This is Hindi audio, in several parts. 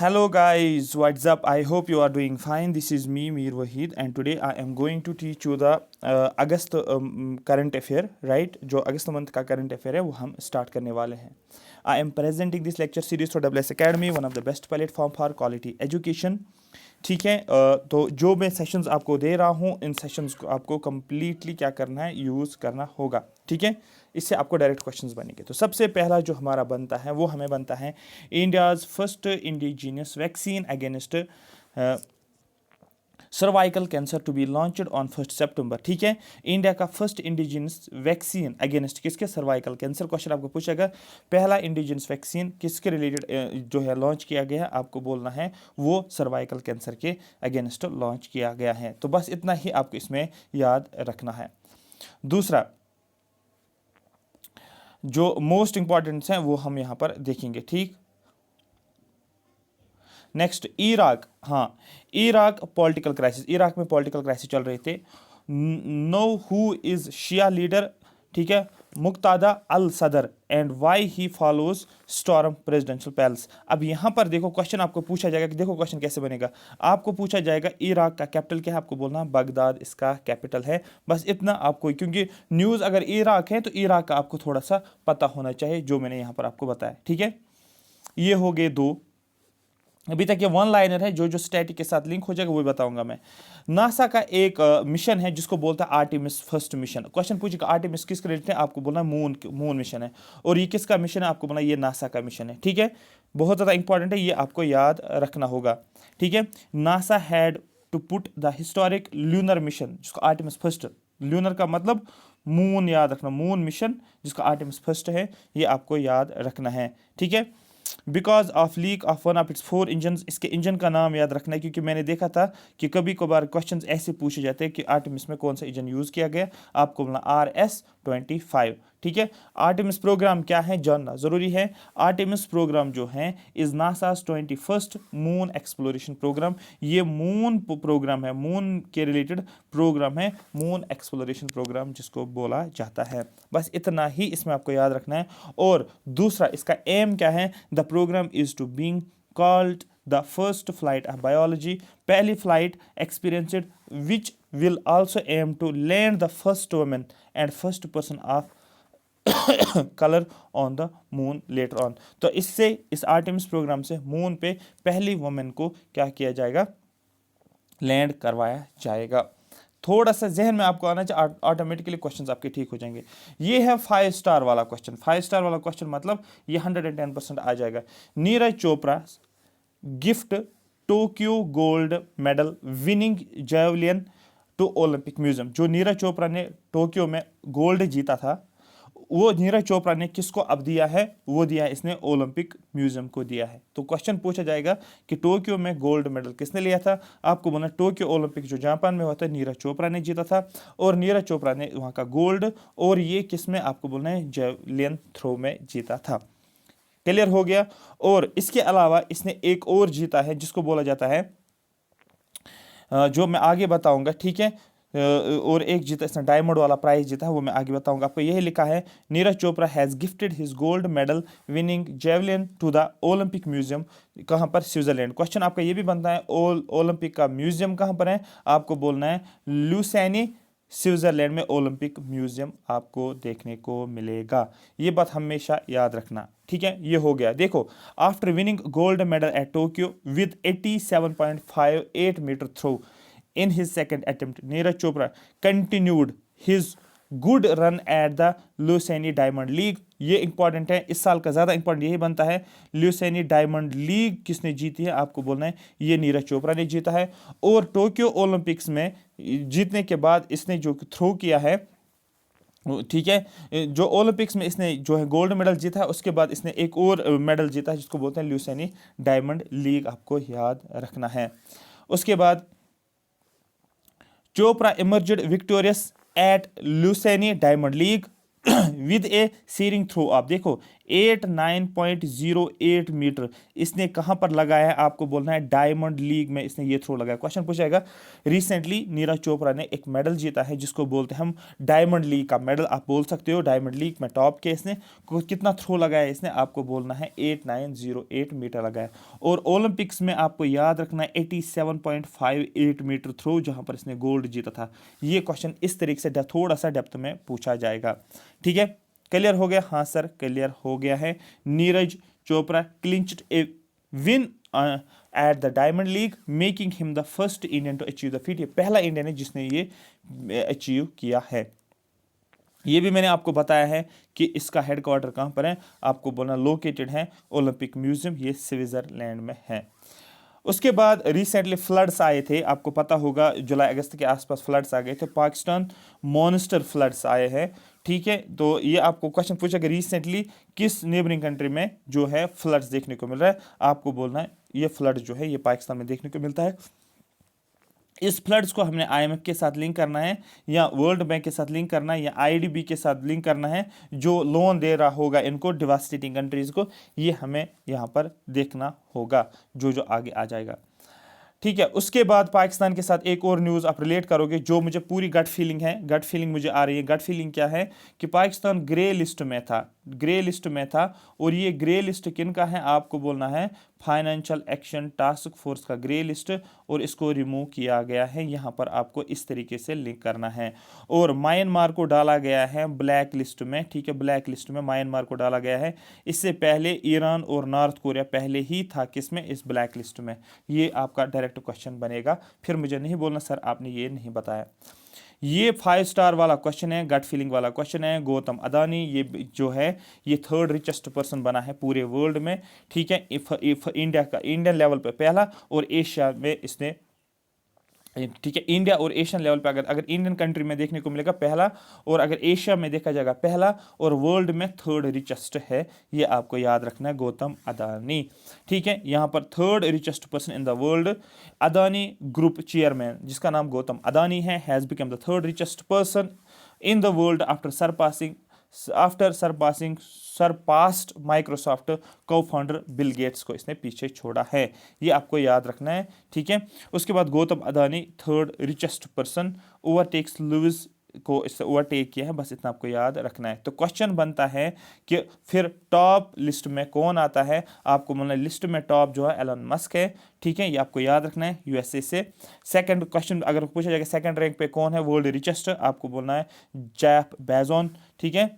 Hello guys, what's up? I hope you are doing fine. This is me, Mir Wahid, and today I am going to teach you the August current affair, right? जो अगस्त मंथ का करंट अफेयर है वो हम स्टार्ट करने वाले हैं. I am presenting this lecture series for WS Academy, one of the best platform for quality education. ठीक है. तो जो मैं सेशंस आपको दे रहा हूँ इन सेशंस को आपको कम्प्लीटली क्या करना है, यूज़ करना होगा. ठीक है. इससे आपको डायरेक्ट क्वेश्चंस बनेंगे. तो सबसे पहला जो हमारा बनता है वो हमें बनता है India's first indigenous vaccine against cervical cancer to be launched on 1 सितंबर. ठीक है. इंडिया का फर्स्ट इंडिजिनस वैक्सीन अगेंस्ट किसके, सर्वाइकल कैंसर. क्वेश्चन आपको पूछेगा पहला इंडिजिनस वैक्सीन किसके रिलेटेड जो है लॉन्च किया गया है, आपको बोलना है वो सर्वाइकल कैंसर के अगेंस्ट लॉन्च किया गया है. तो बस इतना ही आपको इसमें याद रखना है. दूसरा जो मोस्ट इंपॉर्टेंट हैं वो हम यहाँ पर देखेंगे. ठीक. Next Iraq. हाँ, इराक पॉलिटिकल क्राइसिस. इराक में पॉलिटिकल क्राइसिस चल रहे थे. Know who is Shia leader. ठीक है. Muqtada al Sadr and why he follows storm presidential palace. अब यहाँ पर देखो क्वेश्चन आपको पूछा जाएगा कि देखो क्वेश्चन कैसे बनेगा. आपको पूछा जाएगा इराक का कैपिटल क्या है, आपको बोलना बगदाद इसका कैपिटल है. बस इतना आपको, क्योंकि न्यूज़ अगर इराक है तो इराक का आपको थोड़ा सा पता होना चाहिए जो मैंने यहाँ पर आपको बताया. ठीक है. ये हो गए दो. अभी तक ये वन लाइनर है. जो जो स्टैटिक के साथ लिंक हो जाएगा वो बताऊंगा मैं. नासा का एक मिशन है जिसको बोलता है आर्टेमिस फर्स्ट मिशन. क्वेश्चन पूछेगा आर्टेमिस किसके रिलेटेड है, आपको बोलना मून मिशन है. और ये किसका मिशन है, आपको बोलना ये नासा का मिशन है. ठीक है. बहुत ज़्यादा इंपॉर्टेंट है, ये आपको याद रखना होगा. ठीक है. NASA had to put the historic lunar mission जिसको आर्टेमिस फर्स्ट, ल्यूनर का मतलब मून, याद रखना, मून मिशन जिसका आर्टेमिस फर्स्ट है, ये आपको याद रखना है. ठीक है. Because of leak of one of its 4 engine. इसके इंजन का नाम याद रखना है क्योंकि मैंने देखा था कि कभी कभार क्वेश्चंस ऐसे पूछे जाते हैं कि आर्टेमिस में कौन सा इंजन यूज़ किया गया. आपको बोलना RS-25. ठीक है. आर्टेमिस प्रोग्राम क्या है जानना ज़रूरी है. आर्टेमिस प्रोग्राम जो है is NASA's 21st moon exploration program. ये मून प्रोग्राम है, मून के रिलेटेड प्रोग्राम है, मून एक्सप्लोरेशन प्रोग्राम जिसको बोला जाता है. बस इतना ही इसमें आपको याद रखना है. और दूसरा इसका एम क्या है, the program is to being called the first flight of biology. पहली flight experienced which will also aim to land the first women and first person of colour on the moon later on. तो इससे, इस आर्टेमिस प्रोग्राम से मून पे पहली वुमेन को क्या किया जाएगा, लैंड करवाया जाएगा. थोड़ा सा जहन में आपको आना चाहिए, ऑटोमेटिकली क्वेश्चंस आपके ठीक हो जाएंगे. ये है 5 स्टार वाला क्वेश्चन. 5 स्टार वाला क्वेश्चन मतलब ये 110% आ जाएगा. Neeraj Chopra gift Tokyo gold medal winning javelin to Olympic museum. जो नीरज चोपड़ा ने टोक्यो में गोल्ड जीता था वो नीरज चोपड़ा ने किसको अब दिया है, वो दिया है इसने ओलंपिक म्यूजियम को दिया है. तो क्वेश्चन पूछा जाएगा कि टोक्यो में गोल्ड मेडल किसने लिया था, आपको बोलना टोक्यो ओलंपिक जो जापान में हुआ था नीरज चोपड़ा ने जीता था. और नीरज चोपड़ा ने वहाँ का गोल्ड, और ये किस में, आपको बोलना है जेवलिन थ्रो में जीता था. क्लियर हो गया. और इसके अलावा इसने एक और जीता है जिसको बोला जाता है, जो मैं आगे बताऊंगा. ठीक है. और एक जीता इसने डायमंड वाला प्राइज जीता है, वो मैं आगे बताऊंगा आपको. यही लिखा है Neeraj Chopra has gifted his gold medal winning javelin to the Olympic museum. कहाँ पर, स्विट्जरलैंड. क्वेश्चन आपका ये भी बनता है ओलंपिक का म्यूजियम कहाँ पर है, आपको बोलना है लुसेनी, स्विट्जरलैंड में ओलंपिक म्यूजियम आपको देखने को मिलेगा. ये बात हमेशा याद रखना. ठीक है. ये हो गया. देखो, after winning gold medal at Tokyo with 87.58 metre throw in his second attempt, Neeraj Chopra continued his good run at the Luceni Diamond League. ये इंपॉर्टेंट है, इस साल का ज़्यादा इंपॉर्टेंट यही बनता है. ल्यूसेनी डायमंड लीग किसने जीती है, आपको बोलना है ये नीरज चोपड़ा ने जीता है. और टोक्यो ओलंपिक्स में जीतने के बाद इसने जो थ्रो किया है, ठीक है, जो ओलंपिक्स में इसने जो है गोल्ड मेडल जीता है, उसके बाद इसने एक और मेडल जीता है जिसको बोलते हैं ल्यूसेनी डायमंड लीग, आपको याद रखना है. उसके बाद Chopra emerged victorious at Luceni Diamond League with a searing throw. आप देखो 89.08 मीटर इसने कहां पर लगाया है, आपको बोलना है डायमंड लीग में इसने ये थ्रो लगाया। क्वेश्चन पूछेगा, रिसेंटली नीरज चोपड़ा ने एक मेडल जीता है जिसको बोलते हैं हम डायमंड लीग का मेडल, आप बोल सकते हो डायमंड लीग में टॉप के इसने कितना थ्रो लगाया इसने, आपको बोलना है 8908 मीटर लगाया। और ओलंपिक्स में आपको याद रखना है 87.58 मीटर थ्रो जहां पर इसने गोल्ड जीता था। ये क्वेश्चन इस तरीके से थोड़ा सा डेप्थ में पूछा जाएगा। ठीक है, क्लियर हो गया? हाँ सर क्लियर हो गया है। Neeraj Chopra clinched a win at the Diamond League making him the first Indian to achieve the feat. ये पहला इंडियन है जिसने ये अचीव किया है। ये भी मैंने आपको बताया है कि इसका हेडक्वार्टर कहाँ पर है, आपको बोलना लोकेटेड है ओलंपिक म्यूजियम, ये स्विट्जरलैंड में है। उसके बाद रिसेंटली फ्लड्स आए थे, आपको पता होगा जुलाई अगस्त के आसपास फ्लड्स आ गए थे, पाकिस्तान मॉन्स्टर फ्लड्स आए हैं। ठीक है, तो ये आपको क्वेश्चन पूछा कि रिसेंटली किस नेबरिंग कंट्री में जो है फ्लड्स देखने को मिल रहा है, आपको बोलना है ये फ्लड जो है ये पाकिस्तान में देखने को मिलता है। इस फ्लड्स को हमने आईएमएफ के साथ लिंक करना है या वर्ल्ड बैंक के साथ लिंक करना है या आईडीबी के साथ लिंक करना है, जो लोन दे रहा होगा इनको डिवास्टेटिंग कंट्रीज को, ये हमें यहाँ पर देखना होगा जो जो आगे आ जाएगा। ठीक है, उसके बाद पाकिस्तान के साथ एक और न्यूज़ आप रिलेट करोगे जो मुझे पूरी गट फीलिंग है, गट फीलिंग मुझे आ रही है। गट फीलिंग क्या है कि पाकिस्तान ग्रे लिस्ट में था, ग्रे लिस्ट में था, और ये ग्रे लिस्ट किन का है, आपको बोलना है फाइनेंशियल एक्शन टास्क फोर्स का ग्रे लिस्ट, और इसको रिमूव किया गया है। यहाँ पर आपको इस तरीके से लिंक करना है। और म्यांमार को डाला गया है ब्लैक लिस्ट में। ठीक है, ब्लैक लिस्ट में म्यांमार को डाला गया है। इससे पहले ईरान और नॉर्थ कोरिया पहले ही था किसमें, इस ब्लैक लिस्ट में। ये आपका डायरेक्ट क्वेश्चन बनेगा, फिर मुझे नहीं बोलना सर आपने ये नहीं बताया। ये 5 स्टार वाला क्वेश्चन है, गट फीलिंग वाला क्वेश्चन है। गौतम अदानी ये जो है ये 3rd रिचेस्ट पर्सन बना है पूरे वर्ल्ड में। ठीक है, इफ इंडिया का इंडियन लेवल पे पहला, और एशिया में इसने, ठीक है, इंडिया और एशियन लेवल पे अगर इंडियन कंट्री में देखने को मिलेगा पहला, और अगर एशिया में देखा जाएगा पहला, और वर्ल्ड में 3rd रिचेस्ट है। ये आपको याद रखना है, गौतम अदानी। ठीक है, यहाँ पर 3rd richest person in the world, Adani group chairman जिसका नाम गौतम अदानी है, has become the 3rd richest person in the world after surpassed Microsoft को फाउंडर बिल गेट्स को इसने पीछे छोड़ा है। ये आपको याद रखना है। ठीक है, उसके बाद Gautam Adani 3rd richest person, overtakes Louis को इससे ओवरटेक किया है, बस इतना आपको याद रखना है। तो क्वेश्चन बनता है कि फिर टॉप लिस्ट में कौन आता है, आपको बोलना है लिस्ट में टॉप जो है एलन मस्क है। ठीक है, ये आपको याद रखना है यूएसए से। सेकंड क्वेश्चन अगर पूछा जाएगा सेकंड रैंक पे कौन है वर्ल्ड रिचेस्ट, आपको बोलना है जेफ बेजोस। ठीक है,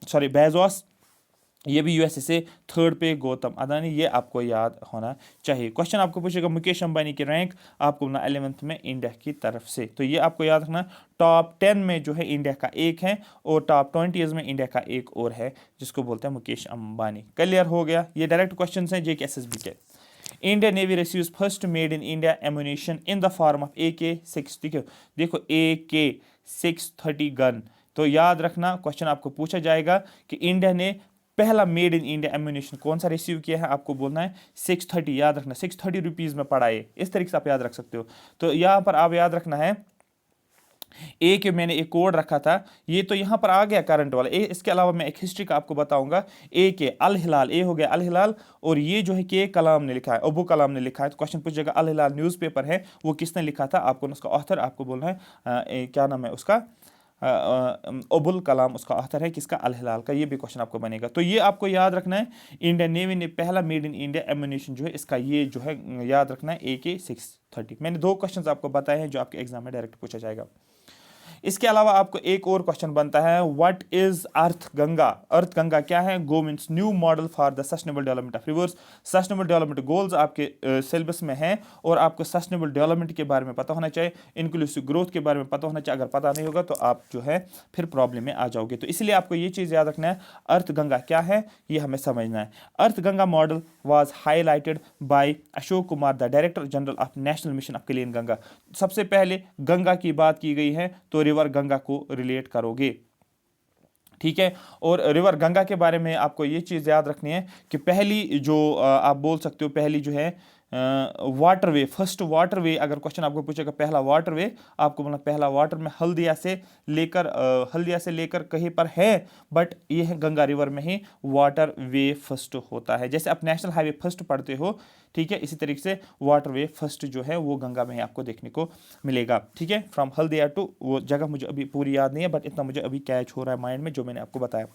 सॉरी बेजोस, ये भी यूएसए से। 3rd पे गौतम अदानी, ये आपको याद होना चाहिए। क्वेश्चन आपको पूछेगा मुकेश अंबानी की रैंक, आपको बोलना 11th में इंडिया की तरफ से, तो ये आपको याद रखना। टॉप 10 में जो है इंडिया का एक है, और टॉप 20 में इंडिया का एक और है जिसको बोलते हैं मुकेश अंबानी। क्लियर हो गया? ये डायरेक्ट क्वेश्चन हैं JKSSB के। Indian navy receives first made in India ammunition in the form of AK-6। देखो AK-630 गन, तो याद रखना क्वेश्चन आपको पूछा जाएगा कि इंडिया ने पहला मेड इन इंडिया एम्यूनिशन कौन सा रिसीव किया है, आपको बोलना है 630। याद रखना 630 रुपीज में पड़ा है, इस तरीके से आप याद रख सकते हो। तो यहाँ पर आप याद रखना है ए के मैंने एक कोड रखा था, ये तो यहाँ पर आ गया करंट वाला। इसके अलावा मैं एक हिस्ट्री का आपको बताऊंगा। ए के अल हिलाल, ए हो गया अल हिलाल, और ये जो है के कलाम ने लिखा है, अबू कलाम ने लिखा है। तो क्वेश्चन पूछेगा अल हिलाल न्यूज़पेपर है, वो किसने लिखा था, आपको उसका ऑथर आपको बोलना है क्या नाम है उसका, अबुल कलाम उसका ऑथर है किसका, अल हिलाल का। ये भी क्वेश्चन आपको बनेगा। तो ये आपको याद रखना है, इंडियन नेवी ने पहला मेड इन इंडिया एम्यूनिशन जो है इसका ये जो है याद रखना है AK-630। मैंने 2 क्वेश्चन आपको बताए हैं जो आपके एग्जाम में डायरेक्ट पूछा जाएगा। इसके अलावा आपको एक और क्वेश्चन बनता है, व्हाट इज अर्थ गंगा। अर्थ गंगा क्या है, गो means new model for the sustainable development of rivers. Sustainable development goals आपके सिलेबस में है, और आपको सस्टेनेबल डेवलपमेंट के बारे में पता होना चाहिए, इंक्लूसिव ग्रोथ के बारे में पता होना चाहिए। अगर पता नहीं होगा तो आप जो है फिर प्रॉब्लम में आ जाओगे। तो इसलिए आपको ये चीज़ याद रखना है, अर्थ गंगा क्या है ये हमें समझना है। Arth Ganga model was highlighted by Ashok Kumar, the director general of national mission of clean Ganga. सबसे पहले गंगा की बात की गई है तो रिवर गंगा को रिलेट करोगे। ठीक है, और रिवर गंगा के बारे में आपको ये चीज़ याद रखनी है कि पहली जो आप बोल सकते हो पहली जो है वाटरवे, फर्स्ट वाटरवे, अगर क्वेश्चन आपको पूछेगा पहला वाटरवे, आपको बोलना पहला वाटर में हल्दिया से लेकर कहीं पर है, बट ये है गंगा रिवर में ही वाटर वे फर्स्ट होता है। जैसे आप नेशनल हाईवे फर्स्ट पढ़ते हो, ठीक है, इसी तरीके से वाटर वे फर्स्ट जो है वो गंगा में ही आपको देखने को मिलेगा। ठीक है, फ्रॉम हल्दिया टू, वो जगह मुझे अभी पूरी याद नहीं है, बट इतना मुझे अभी कैच हो रहा है माइंड में जो मैंने आपको बताया।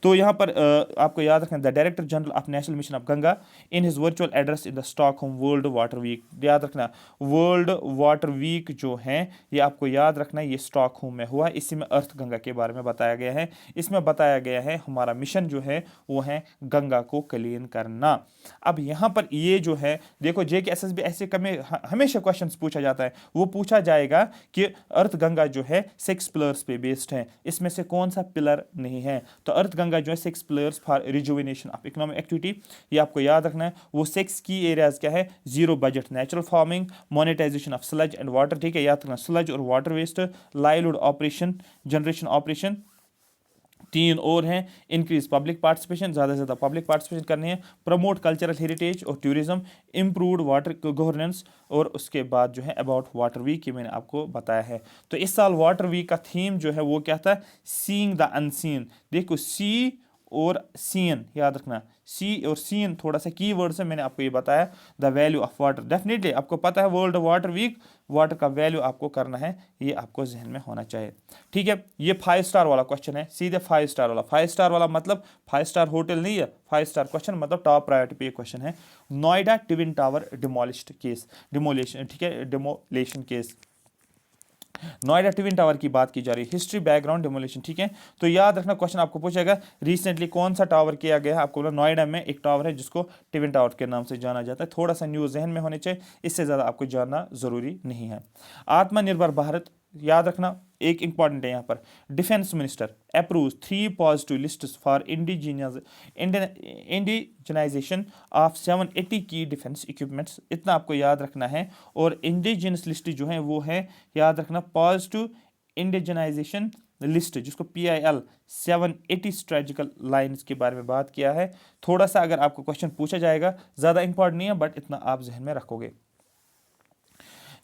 तो यहाँ पर आपको याद रखना, the director general of national mission of Ganga in his virtual address in the Stockholm World Water Week, याद रखना वर्ल्ड वाटर वीक जो है ये आपको याद रखना ये स्टॉकहोम में हुआ। इसी में अर्थ गंगा के बारे में बताया गया है। इसमें बताया गया है हमारा मिशन जो है वो है गंगा को क्लीन करना। अब यहाँ पर ये जो है देखो, JKSSB ऐसे कमे हमेशा क्वेश्चन पूछा जाता है, वो पूछा जाएगा कि अर्थ गंगा जो है 6 पिलर्स पे बेस्ड है, इसमें से कौन सा पिलर नहीं है। तो अर्थ गंगा जो है 6 pillars for rejuvenation of economic activity, ये आपको याद रखना है। वो 6 की एरियाज क्या है, zero budget natural farming, monetization of sludge and water, ठीक है, याद रखना स्लज और water waste, livelihood operation, generation operation, 3 और हैं, इंक्रीज पब्लिक पार्टिसिपेशन, ज़्यादा से ज़्यादा पब्लिक पार्टिसिपेशन करनी है, प्रमोट कल्चरल हेरिटेज और टूरिज्म, इम्प्रूव्ड वाटर गवर्नेंस, और उसके बाद जो है अबाउट वाटर वीक, ये मैंने आपको बताया है। तो इस साल वाटर वीक का थीम जो है वो क्या था, सीइंग द अनसीन। देखो सी और सीन याद रखना, सी और सीन थोड़ा सा की वर्ड से मैंने आपको ये बताया। The value of water, definitely आपको पता है वर्ल्ड वाटर वीक, वाटर का वैल्यू आपको करना है, ये आपको जहन में होना चाहिए। ठीक है, ये 5 स्टार वाला क्वेश्चन है, सीधे 5 स्टार वाला। 5 स्टार वाला मतलब 5 स्टार होटल नहीं है, 5 स्टार क्वेश्चन मतलब टॉप प्रायोरिटी पे क्वेश्चन है। Noida twin tower demolished case, demolition, ठीक है, demolition case, Noida twin tower की बात की जा रही है, हिस्ट्री बैकग्राउंड डिमोलिशन। ठीक है, तो याद रखना क्वेश्चन आपको पूछेगा रिसेंटली कौन सा टावर किया गया है, आपको बोला नोएडा में एक टावर है जिसको ट्विन टावर के नाम से जाना जाता है। थोड़ा सा न्यूज़ जहन में होने चाहिए, इससे ज़्यादा आपको जानना ज़रूरी नहीं है। आत्मनिर्भर भारत, याद रखना एक इंपॉर्टेंट है यहाँ पर, defence minister approve 3 positive lists for indigenisation of 780 की डिफेंस इक्विपमेंट्स, इतना आपको याद रखना है। और इंडिजिनस लिस्ट जो है वो है, याद रखना पॉजिटिव इंडिजिनाइजेशन लिस्ट, जिसको PIL 780 स्ट्रेटेजिकल लाइन्स के बारे में बात किया है। थोड़ा सा अगर आपको क्वेश्चन पूछा जाएगा, ज़्यादा इंपॉर्टेंट नहीं है, बट इतना आप जहन में रखोगे।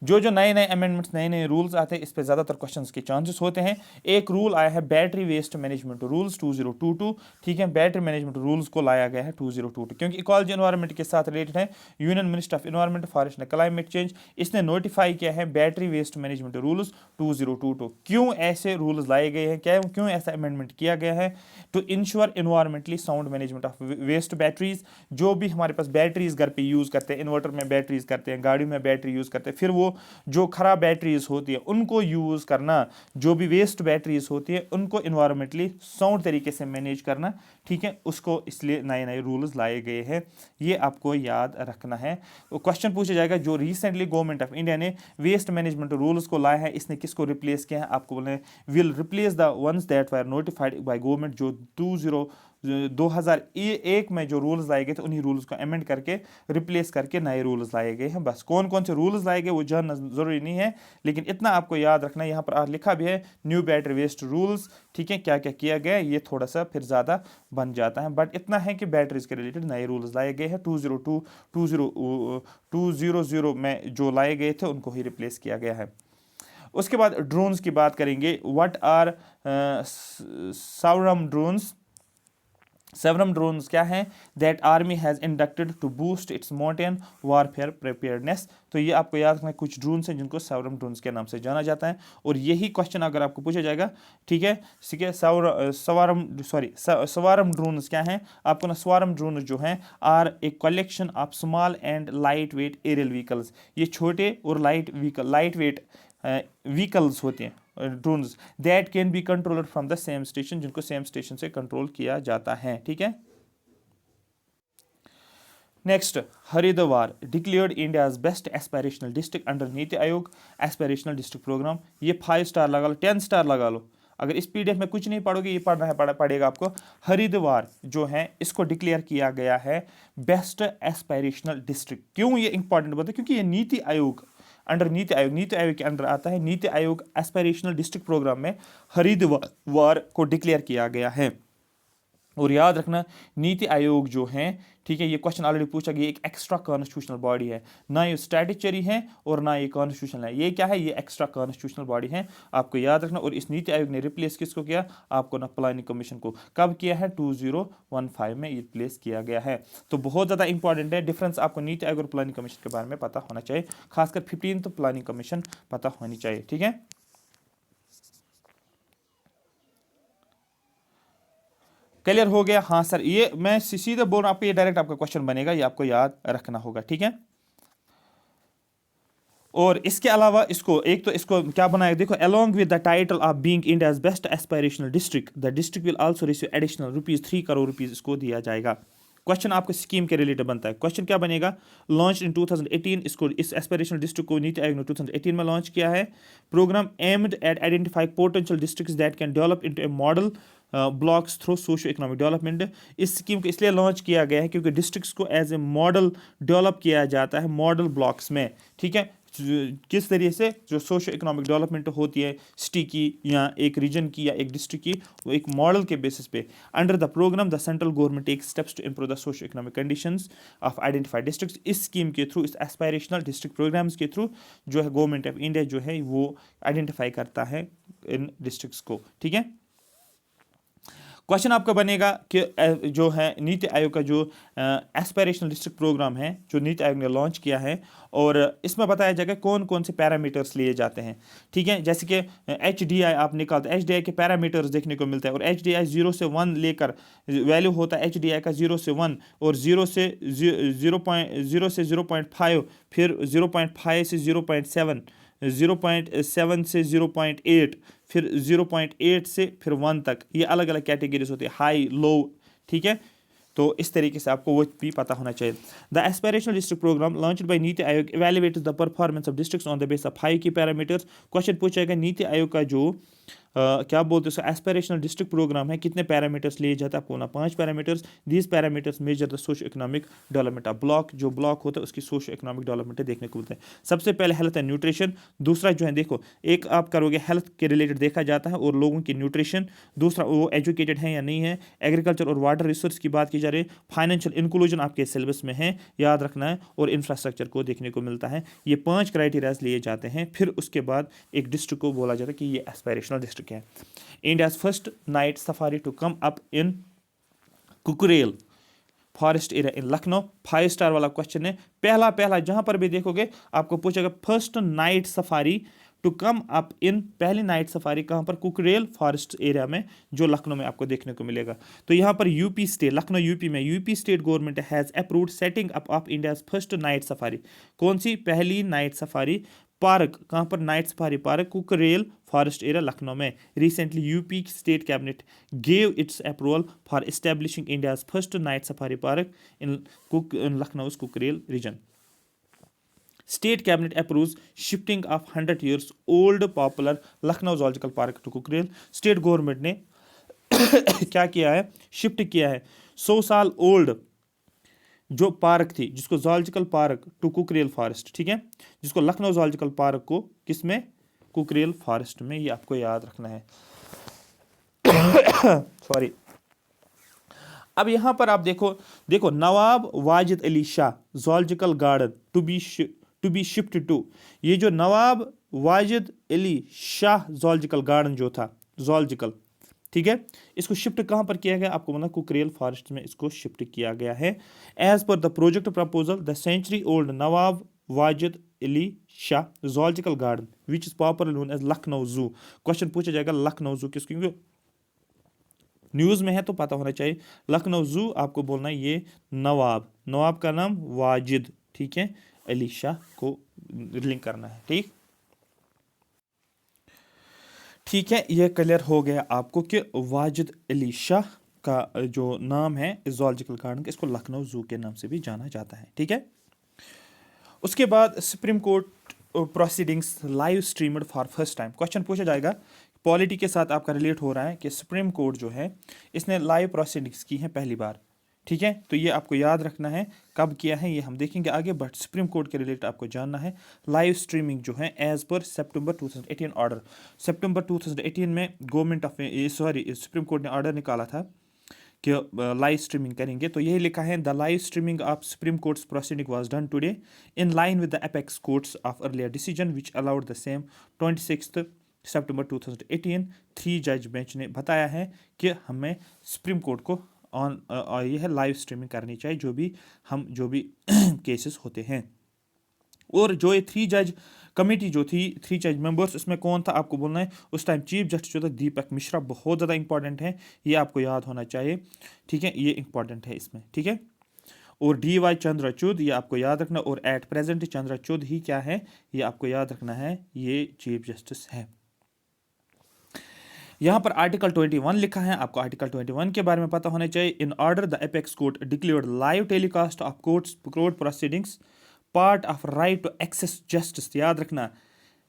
जो नए नए अमेंडमेंट्स, नए नए रूल्स आते हैं, इस पे ज़्यादातर क्वेश्चंस के चांसेस होते हैं। एक रूल आया है बैटरी वेस्ट मैनेजमेंट रूल्स 2022, ठीक है, बैटरी मैनेजमेंट रूल्स को लाया गया है 2022, क्योंकि इकोलॉजी एनवायरनमेंट के साथ रिलेटेड है। Union minister of environment, forest and climate change, इसने नोटिफाई किया है बैटरी वेस्ट मैनेजमेंट रूल्स 2022। क्यों ऐसे रूल्स लाए गए हैं, क्यों ऐसा अमेंडमेंट किया गया है, to ensure environmentally sound management of waste batteries. जो भी हमारे पास बैटरीज घर पे यूज़ करते हैं, इन्वर्टर में बैटरीज करते हैं, गाड़ी में बैटरी यूज़ करते हैं, फिर वो जो खराब बैटरीज होती है उनको यूज़ करना, जो भी वेस्ट बैटरीज होती है उनको इन्वायरमेंटली साउंड तरीके से मैनेज करना, ठीक है, उसको इसलिए नए नए रूल्स लाए गए हैं, ये आपको याद रखना है। तो क्वेश्चन पूछा जाएगा जो रिसेंटली गवर्नमेंट ऑफ इंडिया ने वेस्ट मैनेजमेंट रूल्स को लाया है, इसने किसको रिप्लेस किया है, आपको बोले will replace the ones that were notified by government, जो 2001 में जो रूल्स लाए गए थे उन्हीं रूल्स को अमेंड करके रिप्लेस करके नए रूल्स लाए गए हैं। बस कौन कौन से रूल्स लाए गए वो जानना ज़रूरी नहीं है, लेकिन इतना आपको याद रखना है, यहाँ पर लिखा भी है न्यू बैटरी वेस्ट रूल्स, ठीक है, क्या क्या किया गया, ये थोड़ा सा फिर ज़्यादा बन जाता है, बट इतना है कि बैटरीज के रिलेटेड नए रूल्स लाए गए हैं। 200 में जो लाए गए थे उनको ही रिप्लेस किया गया है। उसके बाद ड्रोन्स की बात करेंगे। What are swarm drones? Swarm drones क्या हैं? That army has inducted to boost its mountain warfare preparedness. तो ये आपको याद रखना है, कुछ ड्रोन्स हैं जिनको सेवरम ड्रोन्स के नाम से जाना जाता है, और यही क्वेश्चन अगर आपको पूछा जाएगा, ठीक है, सवारम ड्रोन्स क्या हैं, आपको ना स्वारम ड्रोन्स जो हैं are a collection of small and light weight aerial vehicles, ये छोटे और लाइट वेट व्हीकल्स होते हैं drones, that can be controlled from the same station, जिनको सेम स्टेशन से कंट्रोल किया जाता है, ठीक है। Next, Haridwar declared India's best aspirational district under NITI Aayog aspirational district programme. ये 5 स्टार लगा लो, 10 स्टार लगा लो। अगर इस PDF में कुछ नहीं पढ़ोगे, ये पढ़ना है पड़ेगा आपको। हरिद्वार जो है इसको डिक्लेयर किया गया है बेस्ट एस्पायरेशनल डिस्ट्रिक्ट। क्यों ये इंपॉर्टेंट बात है? क्योंकि ये नीति आयोग नीति आयोग के अंडर आता है। नीति आयोग एस्पायरेशनल डिस्ट्रिक्ट प्रोग्राम में हरिद्वार को डिक्लेयर किया गया है। और याद रखना नीति आयोग जो है, ठीक है, ये क्वेश्चन ऑलरेडी पूछा गया, एक एक्स्ट्रा कॉन्स्टिट्यूशनल बॉडी है, ना ये स्टैट्यूटरी है और ना ये कॉन्स्टिट्यूशनल है, ये क्या है, ये एक्स्ट्रा कॉन्स्टिट्यूशनल बॉडी है, आपको याद रखना। और इस नीति आयोग ने रिप्लेस किसको किया, आपको ना प्लानिंग कमीशन को कब किया है, 2015 में ये रिप्लेस किया गया है। तो बहुत ज़्यादा इंपॉर्टेंट है, डिफरेंस आपको नीति आयोग और प्लानिंग कमीशन के बारे में पता होना चाहिए, खासकर 15th प्लानिंग कमीशन पता होनी चाहिए, ठीक है। क्लियर हो गया, हाँ सर, ये मैं सीधे बोल रहा हूं आपको, ये डायरेक्ट आपका क्वेश्चन बनेगा, ये आपको याद रखना होगा, ठीक है। और इसके अलावा इसको एक तो इसको क्या बनाया, देखो, along with the title of being India's best aspirational district, the district will also receive additional ₹3 crore इसको दिया जाएगा। क्वेश्चन आपको स्कीम के रिलेटेड बनता है, क्वेश्चन क्या बनेगा, लॉन्च इन 2018, इसको इस एस्पिरेशनल डिस्ट्रिक्ट को नीति आयोग ने 2018 में लॉन्च किया है। Programme aimed at identify potential districts that can develop into a model blocks through socio economic development. इस स्कीम को इसलिए लॉन्च किया गया है क्योंकि डिस्ट्रिक्ट्स को एज ए मॉडल डेवलप किया जाता है मॉडल ब्लॉक्स में, ठीक है, किस तरीके से जो सोशो इकोनॉमिक डेवलपमेंट होती है सिटी की या एक रीजन की या एक डिस्ट्रिक्ट की, वो एक मॉडल के बेसिस पे। Under the programme the central government take steps to improve the socio economic conditions of identified districts. इस स्कीम के थ्रू, इस एस्पायरेशनल डिस्ट्रिक्ट प्रोग्राम्स के थ्रू जो है गवर्नमेंट ऑफ इंडिया जो है वो आइडेंटिफाई करता है इन डिस्ट्रिक्ट्स को, ठीक है। क्वेश्चन आपका बनेगा कि जो है नीति आयोग का जो एस्पिरेशनल डिस्ट्रिक्ट प्रोग्राम है जो नीति आयोग ने लॉन्च किया है, और इसमें बताया जाएगा कौन कौन से पैरामीटर्स लिए जाते हैं, ठीक है। जैसे कि HDI आप निकालते हैं, HDI के पैरामीटर्स देखने को मिलते हैं, और HDI 0 से 1 लेकर वैल्यू होता है HDI का 0 से 1, और 0 से 0.5, फिर 0.5 से 0.7, 0.7 से 0.8, फिर 0.8 से फिर 1 तक, ये अलग अलग कैटेगरीज होती है, हाई लो, ठीक है। तो इस तरीके से आपको वो भी पता होना चाहिए। The aspirational district program launched by NITI Aayog evaluates the performance of districts on the base of 5 key parameters. Question पूछेगा नीति आयोग का जो क्या बोलते हैं एस्पिरेशनल डिस्ट्रिक्ट प्रोग्राम है, कितने पैरामीटर्स लिए जाते हैं, आपको ना 5 parameters. These parameters measure the socio economic development of block, जो ब्लॉक होता है उसकी सोशो इकोनॉमिक डेवलपमेंट देखने को मिलता है। सबसे पहले हेल्थ एंड न्यूट्रिशन, दूसरा जो है देखो, एक आप करोगे हेल्थ के रिलेटेड देखा जाता है और लोगों की न्यूट्रिशन, दूसरा वो एजुकेटेड है या नहीं है, एग्रीकल्चर और वाटर रिसोर्स की बात की जा रही है, फाइनेंशियल इंक्लूजन आपके सिलेबस में है, याद रखना है, और इंफ्रास्ट्रक्चर को देखने को मिलता है। ये 5 क्राइटेरियाज लिए जाते हैं, फिर उसके बाद एक डिस्ट्रिक्ट को बोला जाता है कि ये एस्पिरेशनल डिस्ट्रिक्ट है। India's first night safari to come up in Kukrail forest area in Lucknow, 5 star वाला क्वेश्चन है। पहला जहां पर भी देखोगे आपको पूछेगा first night safari to come up in, पहली नाइट सफारी कहां पर, कुकरेल फॉरेस्ट एरिया में जो लखनऊ में आपको देखने को मिलेगा। तो यहां पर यूपी स्टेट, लखनऊ यूपी में UP state government has approved setting up of India's first night safari. कौन सी पहली नाइट सफारी पार्क, कहां पर, night safari park Kukrail forest area Lucknow में। Recently UP state cabinet gave its approval for establishing India's first night safari park in Lucknow Kukrail region. State cabinet approves shifting of 100 years old popular Lucknow zoological park to Kukrail. State government ने क्या किया है, शिफ्ट किया है 100 साल ओल्ड जो पार्क थी, जिसको zoological park to Kukrail forest, ठीक है, जिसको लखनऊ जोलॉजिकल पार्क को किसमें, कुकरेल फॉरेस्ट में, ये आपको याद रखना है। सॉरी। अब यहां पर आप देखो Nawab Wajid Ali Shah zoological garden to be shift to, ये जो नवाब वाजिद अली शाह जोलॉजिकल गार्डन जो था जोलॉजिकल, ठीक है, इसको शिफ्ट कहां पर किया गया, आपको मतलब कुकरेल फॉरेस्ट में इसको शिफ्ट किया गया है। As per the project proposal the century old Nawab Wajid Ali Shah zoological garden which is popular known as Lucknow zoo. Question पूछा जाएगा लखनऊ जू किसको, क्योंकि न्यूज में है तो पता होना चाहिए। लखनऊ जू आपको बोलना है ये नवाब का नाम वाजिद, ठीक है, अली शाह को लिंक करना है, ठीक है। ये क्लियर हो गया आपको कि वाजिद अली शाह का जो नाम है जोलॉजिकल गार्डन, इसको लखनऊ जू के नाम से भी जाना जाता है, ठीक है। उसके बाद supreme court proceedings live streamed for first time. Question पूछा जाएगा, पॉलिटी के साथ आपका रिलेट हो रहा है कि सुप्रीम कोर्ट जो है इसने लाइव प्रोसीडिंग्स की हैं पहली बार, ठीक है। तो ये आपको याद रखना है कब किया है, ये हम देखेंगे आगे, बट सुप्रीम कोर्ट के रिलेटेड आपको जानना है। लाइव स्ट्रीमिंग जो है एज पर सितंबर 2018 ऑर्डर, सितंबर 2018 में गवर्नमेंट ऑफ सुप्रीम कोर्ट ने ऑर्डर निकाला था कि लाइव स्ट्रीमिंग करेंगे, तो यही लिखा है, the live streaming of supreme courts proceeding was done today in line with the apex courts of earlier decision which allowed the same 26 सितंबर 2018। 3 जज बेंच ने बताया है कि हमें सुप्रीम कोर्ट को ऑन यह लाइव स्ट्रीमिंग करनी चाहिए जो भी केसेस होते हैं। और जो ये 3 जज कमेटी जो थी, 3 जज मेंबर्स, उसमें कौन था आपको बोलना है। उस टाइम चीफ जस्टिस जो था दीपक मिश्रा, बहुत ज़्यादा इंपॉर्टेंट है, ये आपको याद होना चाहिए, ठीक है, ये इंपॉर्टेंट है इसमें, ठीक है। और DY चंद्रचूड, ये आपको याद रखना, और एट प्रेजेंट चंद्रचूड ही क्या है, ये आपको याद रखना है, ये चीफ जस्टिस है। यहाँ पर आर्टिकल 21 लिखा है, आपको आर्टिकल 21 के बारे में पता होना चाहिए। In order the apex court declared live telecast of court proceedings part of right to access justice. याद रखना,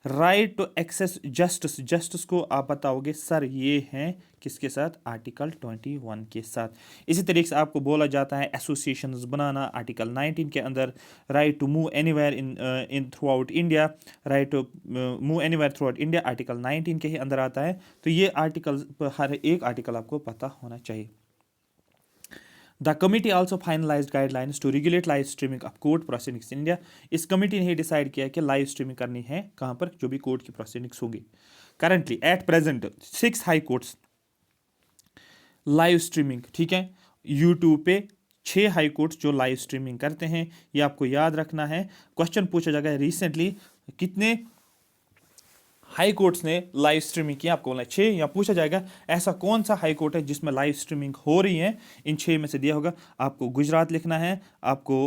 right to access justice, justice को आप बताओगे सर ये हैं किसके साथ, आर्टिकल 21 के साथ। इसी तरीके से आपको बोला जाता है एसोसिएशंस बनाना, आर्टिकल 19 के अंदर, right to move anywhere in throughout India, right to move anywhere throughout India, article 19 के ही अंदर आता है। तो ये आर्टिकल, हर एक आर्टिकल आपको पता होना चाहिए। The committee also finalised guidelines to regulate live streaming of court proceedings in India. इस कमिटी ने ही डिसाइड किया कि लाइव स्ट्रीमिंग करनी है कहाँ पर, जो भी कोर्ट की प्रोसीडिंग्स होंगी। Currently at present 6 high courts live streaming, ठीक है, यूट्यूब पे 6 हाई कोर्ट्स जो लाइव स्ट्रीमिंग करते हैं, ये आपको याद रखना है। क्वेश्चन पूछा जाएगा रिसेंटली कितने हाई कोर्ट्स ने लाइव स्ट्रीमिंग की, आपको बोलना है 6, या पूछा जाएगा ऐसा कौन सा हाई कोर्ट है जिसमें लाइव स्ट्रीमिंग हो रही है, इन 6 में से दिया होगा। आपको गुजरात लिखना है, आपको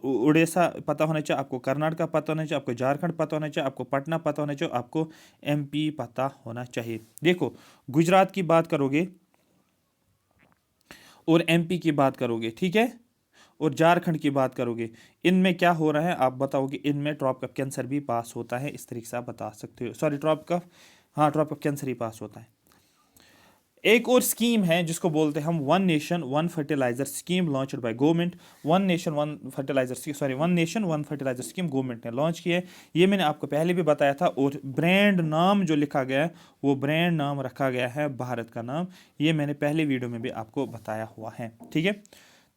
उड़ीसा पता होना चाहिए, आपको कर्नाटक पता होना चाहिए, आपको झारखंड पता होना चाहिए, आपको पटना पता होना चाहिए, आपको MP पता होना चाहिए। देखो, गुजरात की बात करोगे और MP की बात करोगे, ठीक है, और झारखंड की बात करोगे, इनमें क्या हो रहा है आप बताओगे, इनमें ड्रॉप कप कैंसर भी पास होता है, इस तरीके से आप बता सकते हो। सॉरी, ड्रॉप कप, हाँ, ड्रॉप कप कैंसर ही पास होता है। एक और स्कीम है जिसको बोलते हैं हम one nation one fertiliser scheme, launched by government. One nation one fertiliser scheme government ने लॉन्च की है। ये मैंने आपको पहले भी बताया था, और ब्रांड नाम जो लिखा गया है वो ब्रांड नाम रखा गया है भारत का नाम, ये मैंने पहले वीडियो में भी आपको बताया हुआ है, ठीक है।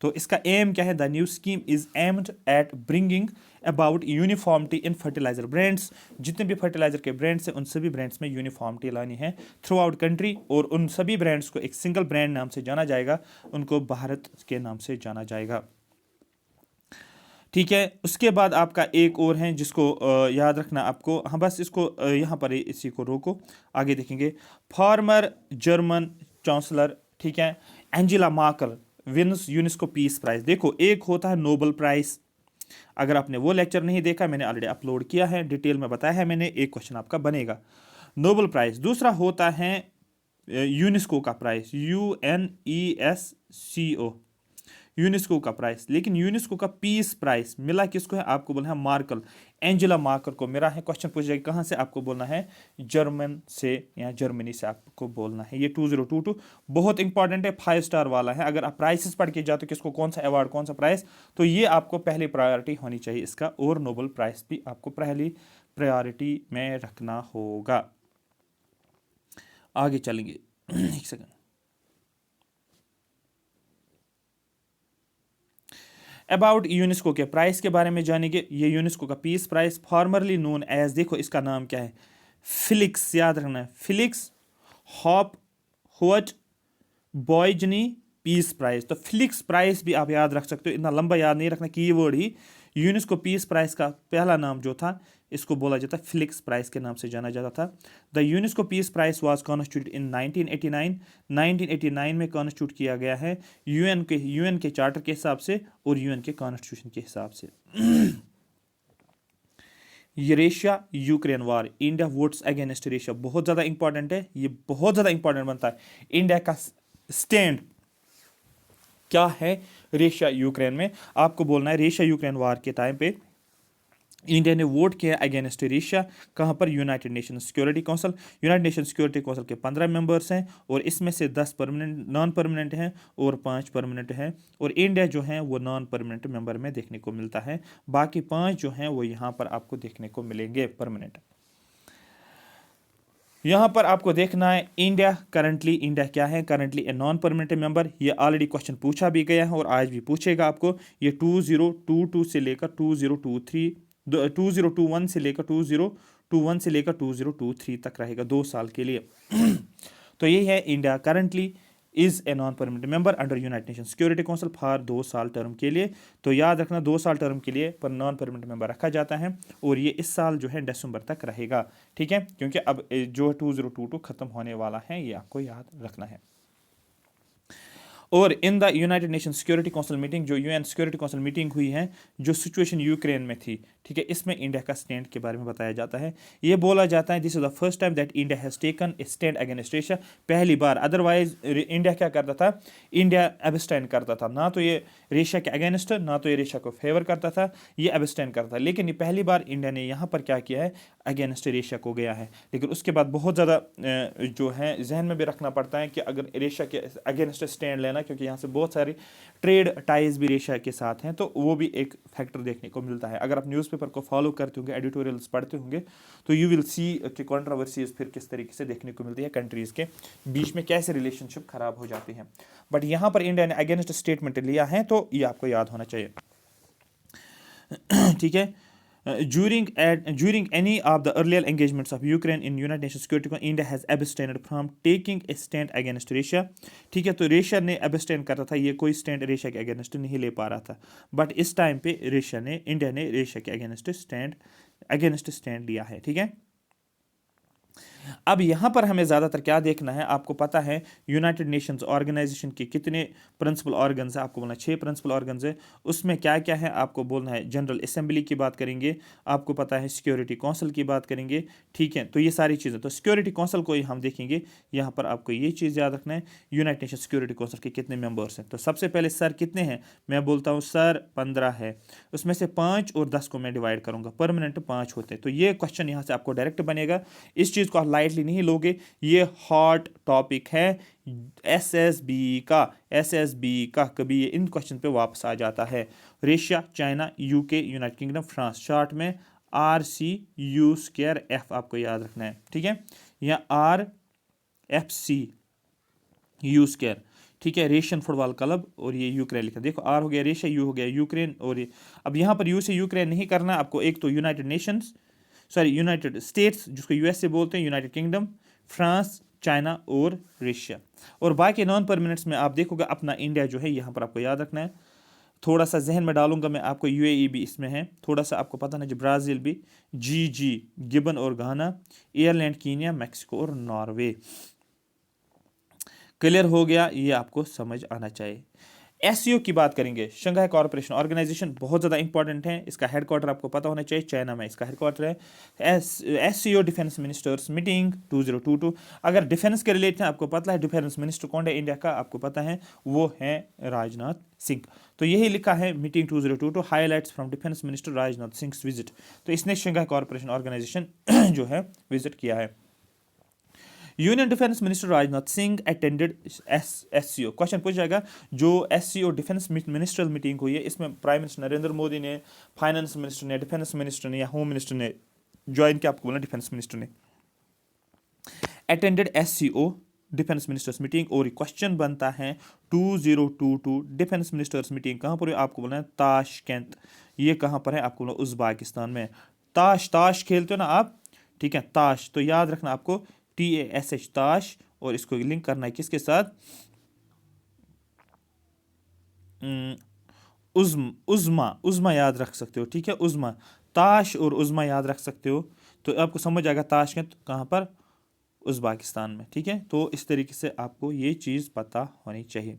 तो इसका एम क्या है, the new scheme is aimed at bringing about uniformity in fertiliser brands. जितने भी फर्टिलाइजर के ब्रांड्स हैं उन सभी ब्रांड्स में यूनिफॉर्मिटी लानी है थ्रू आउट कंट्री, और उन सभी ब्रांड्स को एक सिंगल ब्रांड नाम से जाना जाएगा, उनको भारत के नाम से जाना जाएगा, ठीक है। उसके बाद आपका एक और है जिसको याद रखना आपको, हाँ बस इसको यहाँ पर इसी को रोको, आगे देखेंगे। फॉर्मर जर्मन चांसलर, ठीक है, Angela Merkel wins UNESCO peace prize. देखो, एक होता है नोबल प्राइज, अगर आपने वो लेक्चर नहीं देखा, मैंने ऑलरेडी अपलोड किया है, डिटेल में बताया है मैंने, एक क्वेश्चन आपका बनेगा। Nobel prize. दूसरा होता है यूनेस्को का प्राइज, UNESCO, यूनेस्को का प्राइस। लेकिन यूनेस्को का पीस प्राइस मिला किसको है, आपको बोलना है मार्कल, एंजेला मार्कल को मिला है। क्वेश्चन पूछ जाएगा कहाँ से, आपको बोलना है जर्मन से या जर्मनी से आपको बोलना है। ये 2022 बहुत इंपॉर्टेंट है, 5 स्टार वाला है। अगर आप प्राइसेस पढ़ के जाते हो किसको कौन सा अवार्ड कौन सा प्राइस, तो ये आपको पहली प्रायोरिटी होनी चाहिए इसका, और नोबल प्राइस भी आपको पहली प्रायोरिटी में रखना होगा। आगे चलेंगे, एक सेकंड। अबाउट यूनेस्को के प्राइस के बारे में जानेंगे। ये यूनेस्को का peace prize, formerly known as, देखो इसका नाम क्या है, फिलिक्स, याद रखना है, फिलिक्स हॉप होट बॉयजनी पीस प्राइस। तो फिलिक्स प्राइस भी आप याद रख सकते हो, इतना लंबा याद नहीं रखना, कीवर्ड ही। यूनेस्को पीस प्राइस का पहला नाम जो था, इसको बोला जाता है फिलिक्स प्राइस के नाम से जाना जाता था। The UNESCO peace prize was constituted in 1989। 1989 में कॉन्स्टिट्यूट किया गया है यूएन के चार्टर के हिसाब से और यूएन के कॉन्स्टिट्यूशन के हिसाब से। रशिया यूक्रेन वार, इंडिया वोट्स अगेंस्ट रशिया, बहुत ज़्यादा इंपॉर्टेंट है, ये बहुत ज़्यादा इंपॉर्टेंट बनता है। इंडिया का स्टैंड क्या है रशिया यूक्रेन में, आपको बोलना है। रशिया यूक्रेन वार के टाइम पे इंडिया ने वोट किया अगेंस्ट रशिया, कहाँ पर, United nation security council. United nation security council के 15 मेंबर्स हैं, और इसमें से 10 परमानेंट नॉन परमानेंट हैं और 5 परमानेंट हैं, और इंडिया जो है वो नॉन परमानेंट मेंबर में देखने को मिलता है। बाकी 5 जो हैं वो यहाँ पर आपको देखने को मिलेंगे परमानेंट। यहाँ पर आपको देखना है इंडिया क्या है, currently a non permanent member. ये ऑलरेडी क्वेश्चन पूछा भी गया है और आज भी पूछेगा आपको। ये 2022 से लेकर 2023 2021 से लेकर 2021 से लेकर 2023 तक रहेगा, 2 साल के लिए। तो यही है, India currently is a non permanent member under United nation security council for 2 साल टर्म के लिए। तो याद रखना 2 साल टर्म के लिए पर नॉन परमानेंट मेंबर रखा जाता है और ये इस साल जो है दिसंबर तक रहेगा, ठीक है, क्योंकि अब जो 2022 खत्म होने वाला है, ये आपको याद रखना है। और in the United nation security council meeting, जो यूएन सिक्योरिटी काउंसिल मीटिंग हुई है, जो सिचुएशन यूक्रेन में थी, ठीक है, इसमें इंडिया का स्टैंड के बारे में बताया जाता है। ये बोला जाता है this is the first time that India has taken A stand against Russia, पहली बार। अदरवाइज इंडिया क्या करता था, इंडिया एब्सटेन करता था, ना तो ये रशिया के अगेंस्ट, ना तो ये रशिया को फेवर करता था, ये एब्सटेन करता था। लेकिन ये पहली बार इंडिया ने यहाँ पर क्या किया है, अगेंस्ट रशिया को गया है। लेकिन उसके बाद बहुत ज़्यादा जो है जहन में भी रखना पड़ता है कि अगर रशिया के अगेंस्ट स्टैंड लेना, क्योंकि यहाँ से बहुत सारी ट्रेड टाइज भी रशिया के साथ हैं, तो वो भी एक फैक्टर देखने को मिलता है। अगर आप न्यूज़पेपर को फॉलो करते होंगे, एडिटोरियल्स पढ़ते होंगे, तो यू विल सी कि कंट्रोवर्सीज फिर किस तरीके से देखने को मिलती है, कंट्रीज़ के बीच में कैसे रिलेशनशिप खराब हो जाती हैं। बट यहाँ पर इंडिया ने अगेंस्ट स्टेटमेंट लिया है, तो ये आपको याद होना चाहिए, ठीक है। During any of the earlier engagements of Ukraine in United Nations Security Council, India has abstained from taking a stand against Russia। ठीक है, तो रशिया ने abstain करता था, ये कोई स्टैंड रशिया के अगेंस्ट नहीं ले पा रहा था। बट इस टाइम पे इंडिया ने रशिया के अगेंस्ट स्टैंड लिया है, ठीक है। अब यहाँ पर हमें ज़्यादातर क्या देखना है, आपको पता है यूनाइटेड नेशंस ऑर्गेनाइजेशन के कितने प्रिंसिपल ऑर्गन्स है, आपको बोलना 6 प्रिंसिपल ऑर्गन्स है। उसमें क्या क्या है आपको बोलना है, जनरल असेंबली की बात करेंगे, आपको पता है सिक्योरिटी काउंसिल की बात करेंगे, ठीक है। तो ये सारी चीज़ें, तो सिक्योरिटी काउंसिल को ही हम देखेंगे। यहाँ पर आपको ये चीज़ याद रखना है, यूनाइटेड नेशन सिक्योरिटी काउंसिल के कितने मेंबर्स हैं। तो सबसे पहले सर कितने हैं, मैं बोलता हूँ सर 15 है, उसमें से 5 और 10 को मैं डिवाइड करूँगा, परमानेंट 5 होते हैं। तो ये क्वेश्चन यहाँ से आपको डायरेक्ट बनेगा, इस चीज़ को आप लाइटली नहीं लोगे, ये हॉट टॉपिक है एसएसबी का कभी ये इन क्वेश्चन पे वापस आ जाता है। Russia, China, UK, United kingdom, France, short में RCU²F आपको याद रखना है, ठीक है, या RFCU², ठीक है, रशियन फुटबॉल क्लब, और ये यूक्रेन लिखा, देखो आर हो गया रशिया, यू हो गया यूक्रेन, और ये अब यहाँ पर यू से यूक्रेन नहीं करना आपको, एक तो यूनाइटेड स्टेट्स जिसको यूएसए बोलते हैं, यूनाइटेड किंगडम, फ्रांस, चाइना और रशिया, और बाकी नॉन परमानेंट्स में आप देखोगे अपना इंडिया जो है, यहाँ पर आपको याद रखना है। थोड़ा सा जहन में डालूंगा मैं आपको, यूएई भी इसमें है, थोड़ा सा आपको पता ना जी, ब्राज़ील भी, जी गिबन और घाना, एयरलैंड, कीनिया, मैक्सिको और नॉर्वे। क्लियर हो गया, ये आपको समझ आना चाहिए। एससीओ की बात करेंगे, शंघाई कॉर्पोरेशन ऑर्गेनाइजेशन, बहुत ज़्यादा इंपॉर्टेंट है, इसका हेडक्वार्टर आपको पता होना चाहिए, चाइना में इसका हेडक्वार्टर है। एससीओ डिफेंस मिनिस्टर्स मीटिंग 2022, अगर डिफेंस के रिलेटेड आपको पता है डिफेंस मिनिस्टर कौन है इंडिया का, आपको पता है वो है राजनाथ सिंह। तो यही लिखा है meeting 2022 highlights from defence minister Rajnath Singh visit. तो इसने शंघाई कॉर्पोरेशन ऑर्गेनाइजेशन जो है विजिट किया है। Union defence minister Rajnath Singh attended SCO. Question पूछा जाएगा, जो एससीओ डिफेंस मिनिस्ट्रियल मीटिंग हुई है, इसमें प्राइम मिनिस्टर नरेंद्र मोदी ने, फाइनेंस मिनिस्टर ने, डिफेंस मिनिस्टर ने या होम मिनिस्टर ने ज्वाइन किया, आपको बोलना डिफेंस मिनिस्टर ने attended SCO defence ministers meeting. और क्वेश्चन बनता है 2022 डिफेंस मिनिस्टर्स मीटिंग कहाँ पर है, आपको बोलना है ताशकेंत। ये कहाँ पर है, आपको बोलना उज़्बेकिस्तान में। ताश खेलते हो ना आप, ठीक है, ताश, तो याद रखना आपको TASH ताश, और इसको लिंक करना है किसके साथ, उज़्मा याद रख सकते हो, ठीक है, उज़्मा, ताश और उज़्मा याद रख सकते हो, तो आपको समझ आएगा ताशकंद कहाँ पर, उज़्बेकिस्तान में, ठीक है। तो इस तरीके से आपको ये चीज़ पता होनी चाहिए।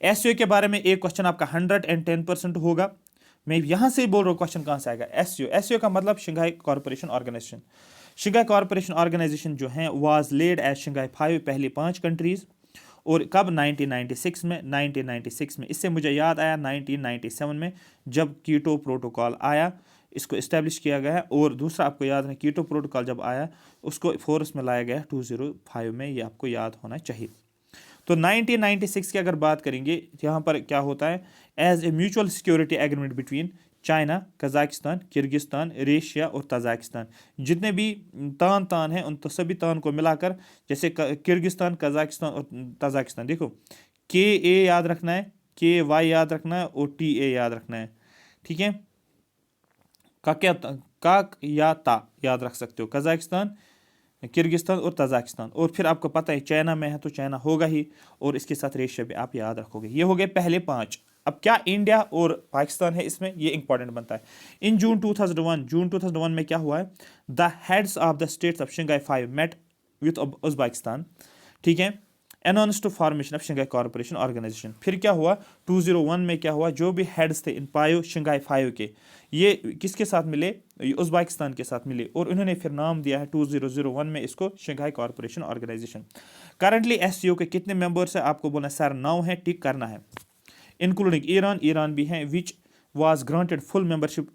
एससीओ के बारे में एक क्वेश्चन आपका 110% होगा। मैं यहाँ से बोल रहा हूँ क्वेश्चन कहाँ से आएगा, एससीओ का मतलब Shanghai corporation organisation. Shanghai corporation organisation जो है वाज लेड एज शंघाई 5, पहली 5 कंट्रीज, और कब 1996 में, इससे मुझे याद आया 1997 में जब कीटो प्रोटोकॉल आया, इसको इस्टेब्लिश किया गया है। और दूसरा आपको याद है कीटो प्रोटोकॉल जब आया उसको फोर्स में लाया गया 2005 में, ये आपको याद होना चाहिए। तो 1996 की अगर बात करेंगे, यहाँ पर क्या होता है, as a mutual security agreement between China, Kazakhstan, Kyrgyzstan, Russia और तजाकिस्तान। जितने भी तान हैं उन तो सभी तान को मिलाकर, जैसे किर्गिस्तान, कजाकिस्तान और तजाकिस्तान, देखो के ए याद रखना है, के वाई याद रखना है और टी ए याद रखना है, ठीक है। काक या ता याद रख सकते हो, कजाकिस्तान, किर्गिस्तान और तजाकिस्तान। और फिर आपको पता है चाइना में है तो चाइना होगा ही, और इसके साथ रशिया भी आप याद रखोगे। ये हो गए पहले 5। अब क्या इंडिया और पाकिस्तान है इसमें, ये इंपॉर्टेंट बनता है। इन जून 2001 में क्या हुआ है, the heads of the states of Shanghai 5 met with Uzbekistan, ठीक है, announce to formation of Shanghai corporation organisation. फिर क्या हुआ 2001 में, क्या हुआ, जो भी हेड्स थे इन पायो शंघाई 5 के, ये किसके साथ मिले, उज्बेकिस्तान के साथ मिले, और उन्होंने फिर नाम दिया है 2001 में इसको Shanghai corporation organisation. Currently SCO के कितने मेंबर्स हैं, आपको बोलना सर 9 है, टिक करना है। इंक्लूडिंग ईरान भी है, which was granted full membership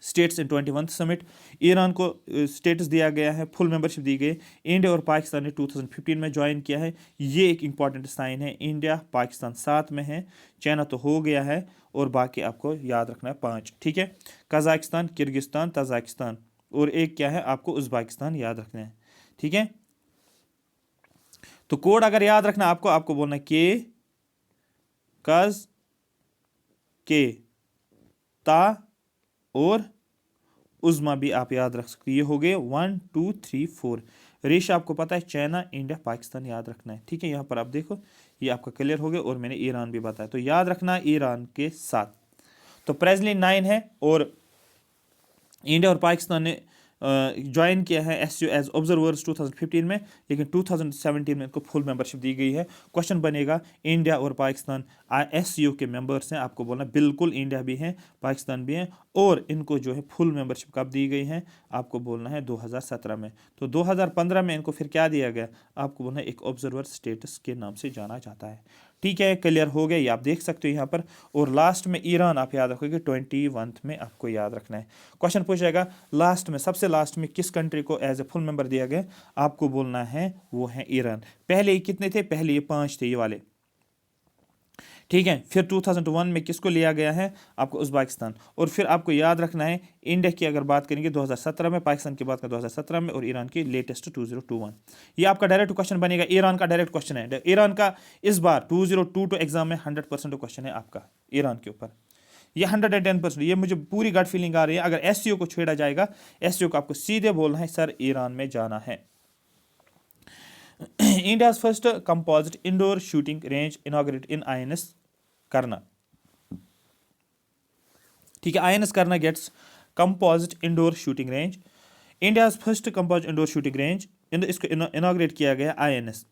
states in 21 summit. Iran को स्टेटस दिया गया है, फुल मेंबरशिप दी गई। इंडिया और पाकिस्तान ने 2015 में ज्वाइन किया है। ये एक इंपॉर्टेंट साइन है, इंडिया पाकिस्तान साथ में है, चाइना तो हो गया है, और बाकी आपको याद रखना है 5, ठीक है। कजाकिस्तान, किर्गिस्तान, तजाकिस्तान, और एक क्या है आपको उज्बेकिस्तान याद रखना है, ठीक है। तो कोड अगर याद रखना आपको बोलना के कज के ता और उज़्मा भी आप याद रख सकते। ये हो गए 1 2 3 4। रेश आपको पता है चाइना, इंडिया, पाकिस्तान याद रखना है, ठीक है। यहाँ पर आप देखो ये आपका क्लियर हो गया, और मैंने ईरान भी बताया, तो याद रखना ईरान के साथ। तो प्रेजेंटली 9 है, और इंडिया और पाकिस्तान ने ज्वाइन किया है एससीओ एज ऑब्जर्वर्स 2015 में, लेकिन 2017 में इनको फुल मेंबरशिप दी गई है। क्वेश्चन बनेगा इंडिया और पाकिस्तान एससीओ के मेंबर्स हैं, आपको बोलना बिल्कुल इंडिया भी है, पाकिस्तान भी है, और इनको जो है फुल मेंबरशिप कब दी गई है, आपको बोलना है 2017 में। तो 2015 में इनको फिर क्या दिया गया, आपको बोलना है एक ऑब्जर्वर स्टेटस के नाम से जाना जाता है, ठीक है। क्लियर हो गया, ये आप देख सकते हो यहाँ पर। और लास्ट में ईरान आप याद रखोगे 21 में आपको याद रखना है। क्वेश्चन पूछेगा लास्ट में, सबसे लास्ट में किस कंट्री को एज ए फुल मेंबर दिया गया, आपको बोलना है वो है ईरान। पहले ये कितने थे, पहले ये 5 थे, ये वाले, ठीक है। फिर 2001 में किसको लिया गया है, आपको उज्बेकिस्तान। और फिर आपको याद रखना है इंडिया की अगर बात करेंगे 2017 में, पाकिस्तान की बात करें 2017 में, और ईरान की लेटेस्ट 2021। ये आपका डायरेक्ट क्वेश्चन बनेगा, ईरान का डायरेक्ट क्वेश्चन है। ईरान का इस बार 2022 एग्जाम में 100% क्वेश्चन है आपका ईरान के ऊपर, ये 110%। ये मुझे पूरी गट फीलिंग आ रही है, अगर एससीओ को छेड़ा जाएगा, एससीओ को आपको सीधे बोलना है सर ईरान में जाना है। India's first composite indoor shooting range inaugurate in INS Karanj, ठीक है। INS Karanj gets composite indoor shooting range, India's first composite indoor shooting range, इसको इनॉग्रेट किया गया आईएनएस,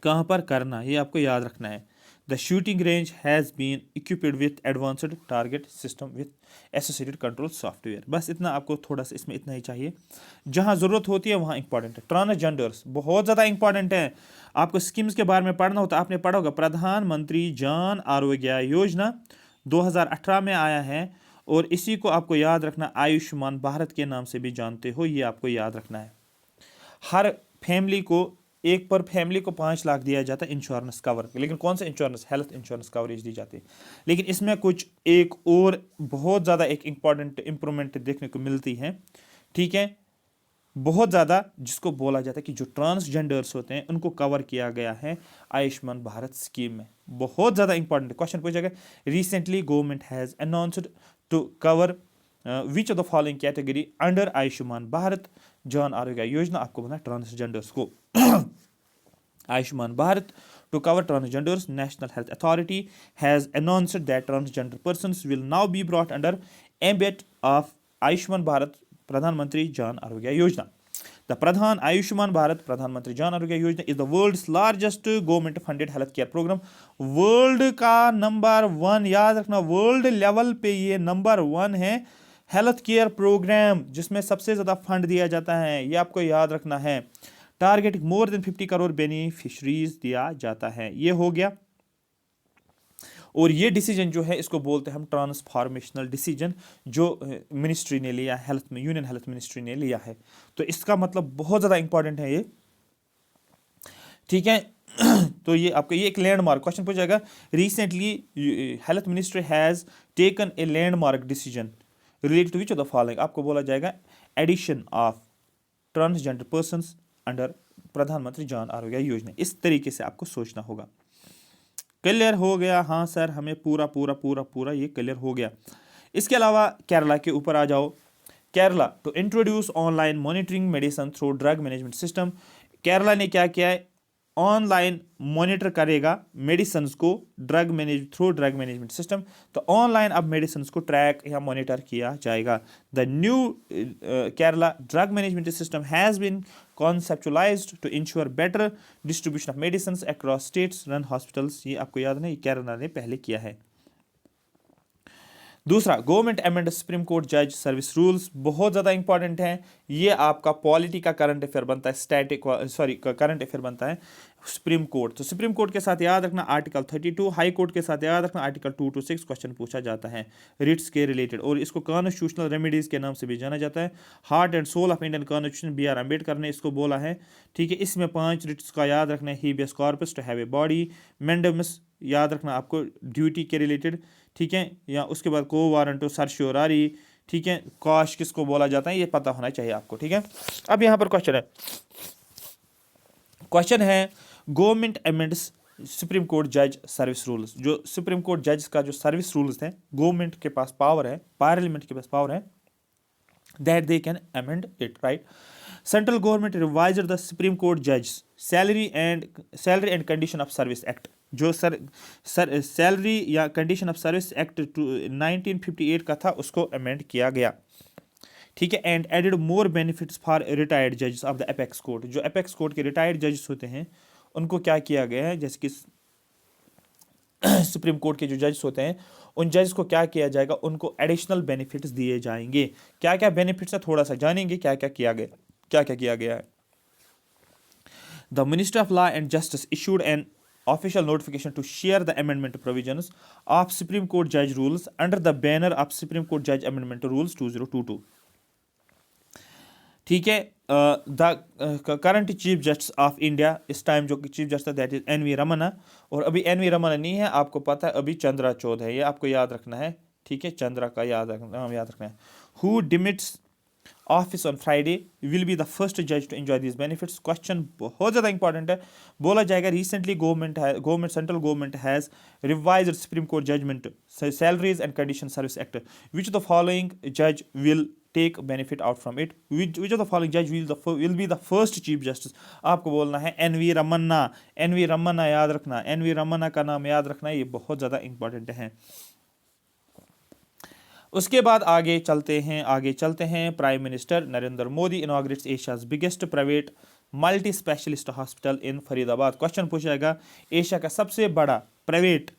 कहां पर करना, ये आपको याद रखना है। The shooting range has been equipped with advanced target system with associated control software. बस इतना आपको थोड़ा सा इसमें इतना ही चाहिए, जहां ज़रूरत होती है वहां इंपॉर्टेंट है। ट्रांसजेंडर्स बहुत ज़्यादा इंपॉर्टेंट है, आपको स्कीम्स के बारे में पढ़ना होता, आपने पढ़ा होगा प्रधानमंत्री जन आरोग्य योजना 2018 में आया है, और इसी को आपको याद रखना आयुष्मान भारत के नाम से भी जानते हो, ये आपको याद रखना है। हर फैमिली को एक पर फैमिली को 5 लाख दिया जाता है इंश्योरेंस कवर, लेकिन कौन सा इंश्योरेंस, हेल्थ इंश्योरेंस कवरेज दी जाती है। लेकिन इसमें कुछ एक और बहुत ज़्यादा एक इंपॉर्टेंट इंप्रूवमेंट देखने को मिलती है, ठीक है, बहुत ज़्यादा, जिसको बोला जाता है कि जो ट्रांसजेंडर्स होते हैं उनको कवर किया गया है आयुष्मान भारत स्कीम में। बहुत ज़्यादा इंपॉर्टेंट क्वेश्चन पूछा गया, recently government has announced to cover which of the following category under Ayushman Bharat Jan Arogya Yojana, आपको बोलना ट्रांसजेंडर्स को। Ayushman Bharat to cover transgenders, National Health Authority has announced that transgender persons will now be brought under ambit of Ayushman Bharat Pradhan Mantri Jan Arogya Yojana. The Pradhan Ayushman Bharat Pradhan Mantri Jan Arogya Yojana is the world's largest government funded healthcare program. World का नंबर 1, याद रखना, वर्ल्ड लेवल पे ये नंबर 1 है हेल्थ केयर प्रोग्राम, जिसमें सबसे ज़्यादा फंड दिया जाता है, ये आपको याद रखना है। Target more than 50 crore beneficiaries दिया जाता है, ये हो गया। और ये डिसीजन जो है इसको बोलते हैं हम ट्रांसफॉर्मेशनल डिसीजन, जो मिनिस्ट्री ने लिया, हेल्थ में यूनियन हेल्थ मिनिस्ट्री ने लिया है। तो इसका मतलब बहुत ज़्यादा इंपॉर्टेंट है ये। ठीक है। तो ये आपका ये एक लैंडमार्क क्वेश्चन पूछा जाएगा, recently health ministry has taken a landmark decision related to which of the following, आपको बोला जाएगा addition of transgender persons under Pradhan Mantri Jan Arogya योजना। इस तरीके से आपको सोचना होगा। क्लियर हो गया? हाँ सर, हमें पूरा पूरा पूरा पूरा ये क्लियर हो गया। इसके अलावा केरला के ऊपर आ जाओ। Kerala to introduce online monitoring medicine through drug management system. Kerala ने क्या किया है, ऑनलाइन मॉनिटर करेगा मेडिसिन को थ्रू ड्रग मैनेजमेंट सिस्टम। तो ऑनलाइन अब मेडिसिन को ट्रैक या मॉनिटर किया जाएगा। The new Kerala drug management system has been conceptualized to ensure better distribution of medicines across states run hospitals। ये आपको याद नहीं, केरला ने पहले किया है। दूसरा, गवर्नमेंट अमेंड सुप्रीम कोर्ट जज सर्विस रूल्स, बहुत ज़्यादा इंपॉर्टेंट है। ये आपका पॉलिटी का करंट अफेयर बनता है, करंट अफेयर बनता है सुप्रीम कोर्ट। तो सुप्रीम कोर्ट के साथ याद रखना आर्टिकल 32, हाई कोर्ट के साथ याद रखना आर्टिकल 2 to 6 क्वेश्चन पूछा जाता है रिट्स के रिलेटेड, और इसको कॉन्स्टिट्यूशनल रेमेडीज के नाम से भी जाना जाता है। Heart and soul of Indian constitution, B.R. Ambedkar ने इसको बोला है। ठीक है, इसमें 5 रिट्स का याद रखना है। Habeas corpus, to have a body, mandamus याद रखना आपको ड्यूटी के रिलेटेड। ठीक है, या उसके बाद को वारंटो, सर्श्योरारी। ठीक है, कॉश किसको बोला जाता है ये पता होना चाहिए आपको। ठीक है, अब यहाँ पर क्वेश्चन है गवर्नमेंट अमेंड्स सुप्रीम कोर्ट जज सर्विस रूल्स। जो सुप्रीम कोर्ट जज का जो सर्विस रूल्स हैं, गवर्नमेंट के पास पावर है, पार्लियामेंट के पास पावर है that they can amend it, right? Central government revised the Supreme Court judges salary and condition of service act। जो सैलरी या कंडीशन ऑफ सर्विस एक्ट 1958 का था, उसको अमेंड किया गया। ठीक है, and added more benefits for retired जजेस ऑफ द एपेक्स कोर्ट। जो एपेक्स कोर्ट के रिटायर्ड जजेस होते हैं उनको क्या किया गया है, जैसे कि सुप्रीम कोर्ट के जो जज होते हैं उन जज को क्या किया जाएगा, उनको एडिशनल बेनिफिट्स दिए जाएंगे। क्या क्या बेनिफिट्स है थोड़ा सा जानेंगे, क्या क्या किया गया है। The minister of law and justice issued an official notification to share the amendment provisions of supreme court जज rules under the banner of supreme court जज अमेंडमेंट रूल्स 2022। ठीक है, the current chief justice of India इस टाइम जो chief justice that is NV Ramana, और अभी NV रमन्ना नहीं है, आपको पता है अभी चंद्राचूड है, ये आपको याद रखना है। ठीक है, चंद्रा का याद रखना है। Who डिमिट्स office on Friday will be the first जज to enjoy this benefits. Question बहुत ज़्यादा इंपॉर्टेंट है। बोला जाएगा recently central government has revised supreme court judgement salaries and condition service act, which the following जज will take benefit out from it, which of the following जज will be the first chief justice. आपको बोलना है NV रमन्ना याद रखना, NV रमन्ना का नाम याद रखना, ये बहुत ज़्यादा इंपॉर्टेंट है। उसके बाद आगे चलते हैं। Prime minister Narendra Modi inaugurates Asia's biggest private multi specialist hospital in Faridabad. Question पूछा जाएगा, एशिया का सबसे बड़ा प्राइवेट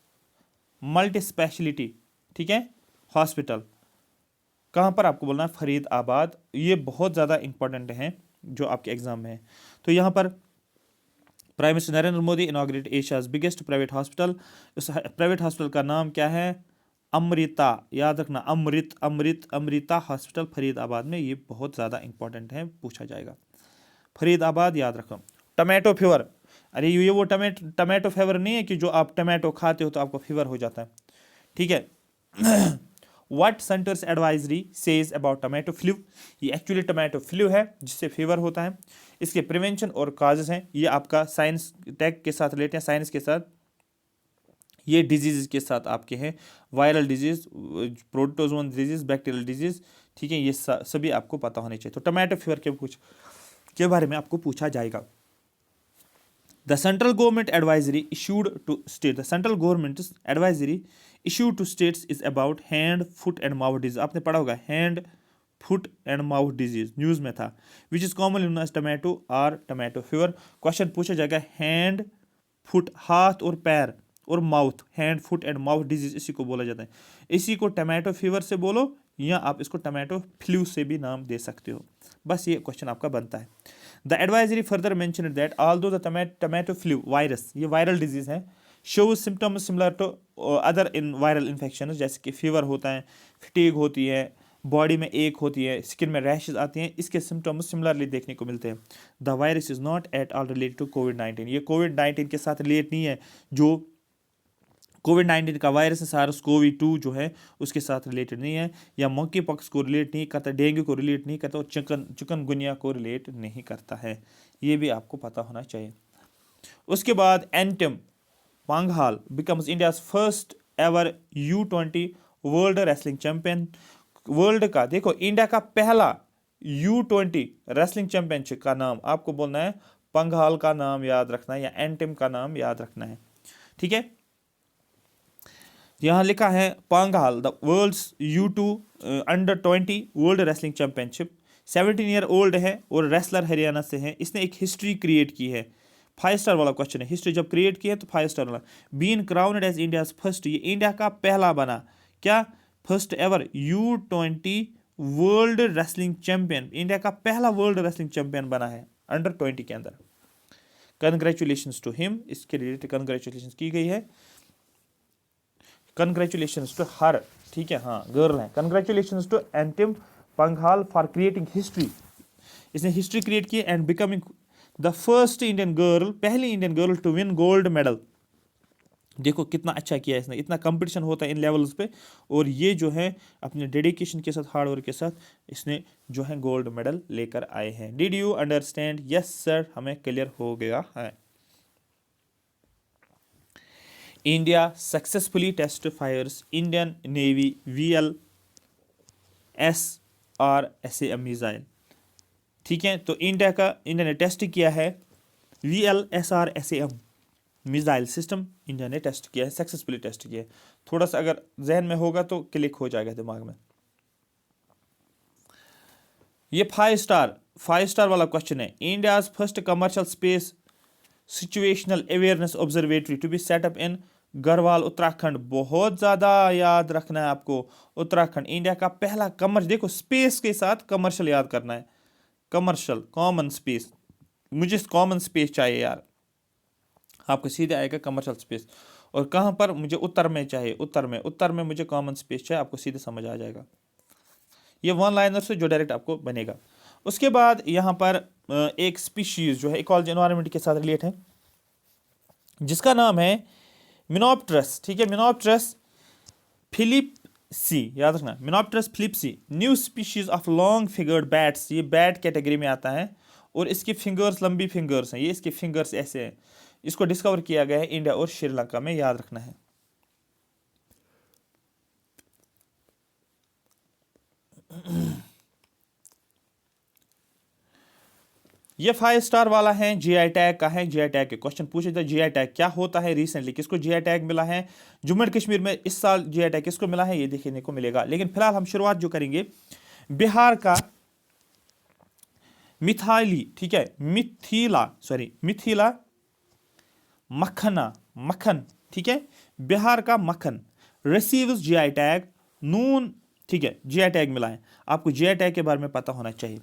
मल्टी स्पेशलिटी, ठीक है, हॉस्पिटल कहाँ पर, आपको बोलना है फरीदाबाद। ये बहुत ज़्यादा इंपॉर्टेंट है जो आपके एग्जाम में है। तो यहाँ पर prime minister Narendra Modi inaugurate Asia's biggest private hospital. उस प्राइवेट हॉस्पिटल का नाम क्या है, अमृता, याद रखना, अमृता हॉस्पिटल फरीदाबाद में। ये बहुत ज़्यादा इंपॉर्टेंट है, पूछा जाएगा। फरीदाबाद याद रखो। टमाटो फीवर, अरे ये वो टमाटो फीवर नहीं है कि जो आप टमाटो खाते हो तो आपको फीवर हो जाता है। ठीक है, what centres advisory says about tomato flu. ये एक्चुअली टमाटो फ्लू है जिससे फीवर होता है। इसके प्रिवेंशन और काजेज हैं, ये आपका साइंस टेक के साथ रिलेटेड है, साइंस के साथ। ये डिजीज़ के साथ आपके हैं, viral disease, protozoan disease, bacterial disease. ठीक है, ये सभी आपको पता होने चाहिए। तो टमाटो फीवर के बारे में आपको पूछा जाएगा। The central government advisory issued to state, the central government advisory issued to states is about hand foot and mouth disease. आपने पढ़ा होगा hand foot and mouth disease, news में था, which is commonly known as tomato और टमाटो फीवर। क्वेश्चन पूछा जाएगा हैंड फुट, हाथ और पैर, और mouth, hand foot and mouth disease, इसी को बोला जाता है। इसी को टमाटो फीवर से बोलो या आप इसको टमाटो फ्लू से भी नाम दे सकते हो। बस ये क्वेश्चन आपका बनता है। The advisory further mention that although the tomato flu virus, ये वायरल डिजीज है, shows symptoms similar to other in viral infection, जैसे कि फीवर होता है, फिटीग होती है, बॉडी में एक होती है, स्किन में रैशेज आते हैं, इसके सिम्टम्स सिमिलरली देखने को मिलते हैं। The virus is not at all related to कोविड-19, ये कोविड-19 के साथ रिलेट नहीं है, जो कोविड-19 का वायरस है SARS-CoV-2 जो है उसके साथ रिलेटेड नहीं है, या मंकी पॉक्स को रिलेट नहीं करता, डेंगू को रिलेट नहीं करता, और चिकनगुनिया को रिलेट नहीं करता है, ये भी आपको पता होना चाहिए। उसके बाद Antim Panghal becomes India's first ever U20 world wrestling champion. World का देखो, इंडिया का पहला U20 रेसलिंग चैंपियनशिप का नाम आपको बोलना है, पंघाल का नाम याद रखना है, या एंटम का नाम याद रखना है, ठीक है। यहाँ लिखा है Panghal the world's U2 under twenty world wrestling championship, 17 year old है और रेसलर हरियाणा से है। इसने एक हिस्ट्री क्रिएट की है, 5 स्टार वाला क्वेश्चन है, हिस्ट्री जब क्रिएट की है तो 5 स्टार वाला। Been crowned as India's first, ये इंडिया का पहला बना, क्या, first ever U20 world wrestling champion, India का पहला वर्ल्ड रेसलिंग चैंपियन बना है अंडर-20 के अंदर। कंग्रेचुलेशंस टू हिम, इसके रिलेटेड कंग्रेचुलेशंस की गई है, कंग्रेचुलेशंस टू हर, ठीक है, हाँ गर्ल है। Congratulations to Antim Panghal for creating history, इसने हिस्ट्री क्रिएट की and becoming the first Indian girl, पहली Indian girl to win gold medal. देखो कितना अच्छा किया इसने, इतना कंपटीशन होता है इन लेवल्स पे, और ये जो है अपने डेडिकेशन के साथ, हार्ड वर्क के साथ इसने जो है गोल्ड मेडल लेकर आए हैं। Did you understand? Yes sir, हमें क्लियर हो गया है। India successfully test fires Indian navy VLSR missile, ठीक है। तो इंडिया ने टेस्ट किया है VLSR मिसाइल सिस्टम, इंडिया ने टेस्ट किया है, सक्सेसफुली टेस्ट किया है। थोड़ा सा अगर जहन में होगा तो क्लिक हो जाएगा दिमाग में। ये 5 स्टार वाला क्वेश्चन है। India's first commercial space situational awareness observatory to be set up in Garhwal Uttarakhand, बहुत ज्यादा याद रखना है आपको। उत्तराखंड इंडिया का पहला कमर्शियल, देखो स्पेस के साथ कमर्शियल याद करना है, कमर्शियल कॉमन स्पेस, मुझे कॉमन स्पेस चाहिए यार, आपको सीधे आएगा कमर्शियल स्पेस। और कहाँ पर, मुझे उत्तर में चाहिए, उत्तर में मुझे कॉमन स्पेस चाहिए, आपको सीधे समझ आ जाएगा। ये वन लाइनर से जो डायरेक्ट आपको बनेगा। उसके बाद यहाँ पर एक स्पीशीज जो है इकोलॉजी एनवायरनमेंट के साथ रिलेट है, जिसका नाम है मिनोप्टेरस, ठीक है, मिनोप्टेरस फिलिप्सी, याद रखना, Miniopterus phillipsi, new species of long fingered bats, ये बैट कैटेगरी में आता है, और इसकी फिंगर्स लंबी फिंगर्स हैं, ये इसके फिंगर्स ऐसे हैं। इसको डिस्कवर किया गया है इंडिया और श्रीलंका में, याद रखना है। ये 5 स्टार वाला है, GI टैग का है। GI टैग के क्वेश्चन पूछे थे, GI टैग क्या होता है, रिसेंटली किसको GI टैग मिला है, जम्मू एंड कश्मीर में इस साल GI टैग किसको मिला है, ये देखने को मिलेगा। लेकिन फिलहाल हम शुरुआत जो करेंगे, बिहार का मिथाली, ठीक है, मिथिला मक्खन, ठीक है, बिहार का मक्खन रिसीव्स GI टैग नून, ठीक है, GI टैग मिला है। आपको GI टैग के बारे में पता होना चाहिए,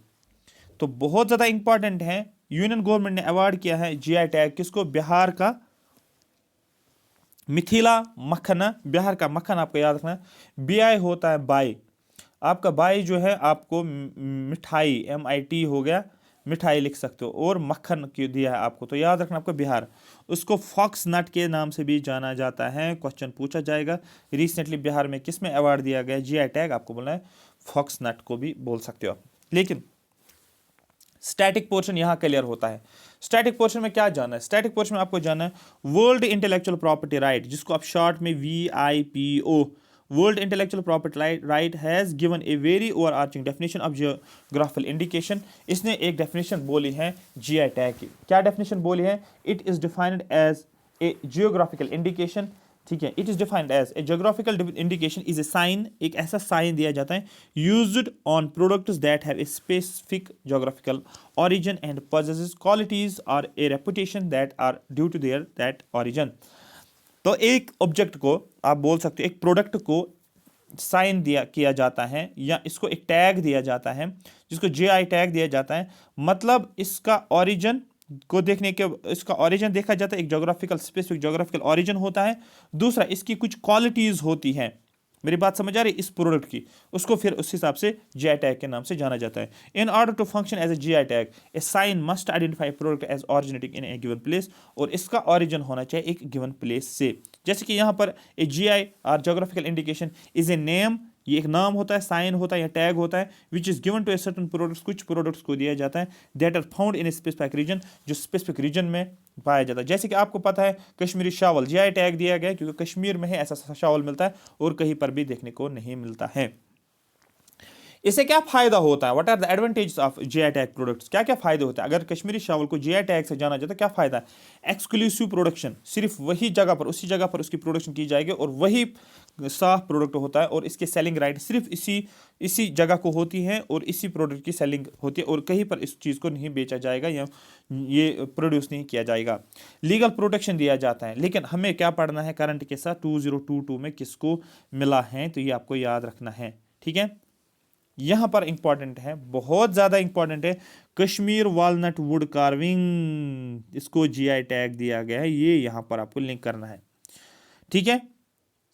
तो बहुत ज्यादा इंपॉर्टेंट है। यूनियन गवर्नमेंट ने अवार्ड किया है GI टैग किसको, बिहार का मिथिला मक्खन, बिहार का मक्खन आपको याद रखना है। BI होता है बाई, आपका बाई जो है आपको मिठाई, MIT हो गया, मिठाई लिख सकते हो, और मक्खन क्यों दिया है आपको, तो याद रखना आपको बिहार। उसको फॉक्स नट के नाम से भी जाना जाता है, क्वेश्चन पूछा जाएगा। रिसेंटली बिहार में किस में अवार्ड दिया गया GI टैग, आपको बोलना है फॉक्स नट को भी बोल सकते हो आप। लेकिन स्टैटिक पोर्शन यहाँ क्लियर होता है। स्टैटिक पोर्शन में क्या जाना है, स्टैटिक पोर्शन में आपको जाना है वर्ल्ड इंटेलेक्चुअल प्रॉपर्टी राइट, जिसको आप शॉर्ट में WIPO, world intellectual property right has given a very overarching definition of geographical indication. इसने एक डेफिनेशन बोली है GI टैग की, क्या डेफिनेशन बोली है, it is defined as a geographical indication, ठीक है, it is defined as a geographical indication is a sign, एक ऐसा साइन दिया जाता है used on products that have a specific geographical origin and possesses qualities or a reputation that are due to their that origin। तो एक ऑब्जेक्ट को आप बोल सकते हो, एक प्रोडक्ट को साइन किया जाता है, या इसको एक टैग दिया जाता है जिसको GI टैग दिया जाता है, मतलब इसका ओरिजिन को देखने के, इसका ओरिजिन देखा जाता है, एक ज्योग्राफिकल स्पेसिफिक ज्योग्राफिकल ओरिजिन होता है। दूसरा, इसकी कुछ क्वालिटीज होती हैं, मेरी बात समझ आ रही है? इस प्रोडक्ट की, उसको फिर उस हिसाब से जीआई टैग के नाम से जाना जाता है। In order to function as a GI tag, a sign must identify product as originating in a given place, और इसका ऑरिजिन होना चाहिए एक गिवन प्लेस से। जैसे कि यहाँ पर ए जीआई और geographical indication is a name, ये एक नाम होता है, साइन होता है या टैग होता है, which is given to a certain products, कुछ प्रोडक्ट्स को दिया जाता है, that are found in a specific region, जो स्पेसिफिक रीजन में पाया जाता है। जैसे कि आपको पता है कश्मीरी शावल जीआई टैग दिया गया है क्योंकि कश्मीर में ही ऐसा शावल मिलता है और कहीं पर भी देखने को नहीं मिलता है। इससे क्या फायदा होता है? What are the advantages of GI tag products? क्या क्या फायदे होते हैं अगर कश्मीरी शावल को जीआई टैग से जाना जाता है? क्या फायदा है? एक्सक्लूसिव प्रोडक्शन, सिर्फ वही जगह पर, उसी जगह पर उसकी प्रोडक्शन की जाएगी और वही साफ प्रोडक्ट होता है, और इसके सेलिंग राइट सिर्फ इसी जगह को होती है और इसी प्रोडक्ट की सेलिंग होती है, और कहीं पर इस चीज़ को नहीं बेचा जाएगा या ये प्रोड्यूस नहीं किया जाएगा। लीगल प्रोटेक्शन दिया जाता है। लेकिन हमें क्या पढ़ना है करंट के साथ? 2022 में किसको मिला है, तो ये आपको याद रखना है, ठीक है। यहां पर इंपॉर्टेंट है, बहुत ज्यादा इंपॉर्टेंट है, कश्मीर वॉलनट वुड कार्विंग, इसको जीआई टैग दिया गया है, ये यहां पर आपको लिंक करना है, ठीक है।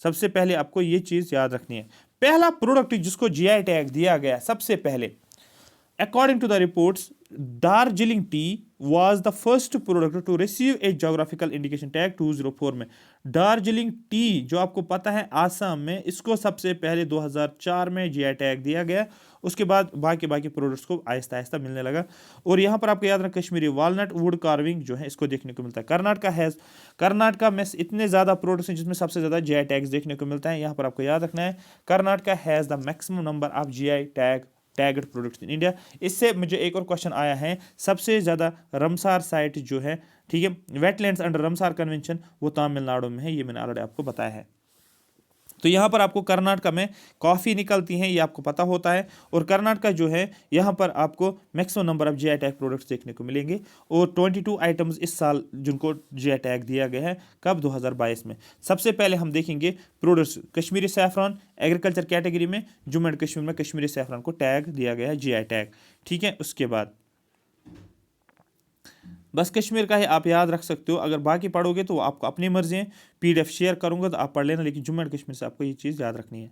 सबसे पहले आपको ये चीज याद रखनी है। पहला प्रोडक्ट जिसको जीआई टैग दिया गया सबसे पहले, according to the reports, Darjeeling tea was the first product to receive a geographical indication tag 2004 में। दार्जिलिंग टी जो आपको पता है आसाम में, इसको सबसे पहले 2004 में जीआई टैग दिया गया। उसके बाद बाकी प्रोडक्ट्स को आहिस्ता आहिस्ता मिलने लगा। और यहाँ पर आपको याद रखना, कश्मीरी वॉलनट वुड कार्विंग जो है इसको देखने को मिलता है। कर्नाटका में इतने ज़्यादा प्रोडक्ट्स हैं जिसमें सबसे ज़्यादा जीआई टैग्स देखने को मिलता है। यहाँ पर आपको याद रखना है, Karnataka has the maximum number of GI tagged products in India. इससे मुझे एक और क्वेश्चन आया है, सबसे ज़्यादा रमसार साइट जो है, ठीक है, वेटलैंड्स अंडर रमसार कन्वेंशन, वो तमिलनाडु में है। ये मैंने ऑलरेडी आपको बताया है। तो यहाँ पर आपको कर्नाटका में कॉफ़ी निकलती हैं, ये आपको पता होता है। और कर्नाटका जो है, यहाँ पर आपको maximum number of GI tag products देखने को मिलेंगे। और 22 आइटम्स इस साल जिनको जीआई टैग दिया गया है, कब? 2022 में। सबसे पहले हम देखेंगे products, Kashmiri saffron agriculture category में, जम्मू एंड कश्मीर में कश्मीरी सैफरान को टैग दिया गया है, जीआई टैग, ठीक है। उसके बाद बस कश्मीर का है, आप याद रख सकते हो। अगर बाकी पढ़ोगे तो आपको अपनी मर्जी है, पीडीएफ शेयर करूंगा तो आप पढ़ लेना, लेकिन जम्मू एंड कश्मीर से आपको ये चीज़ याद रखनी है।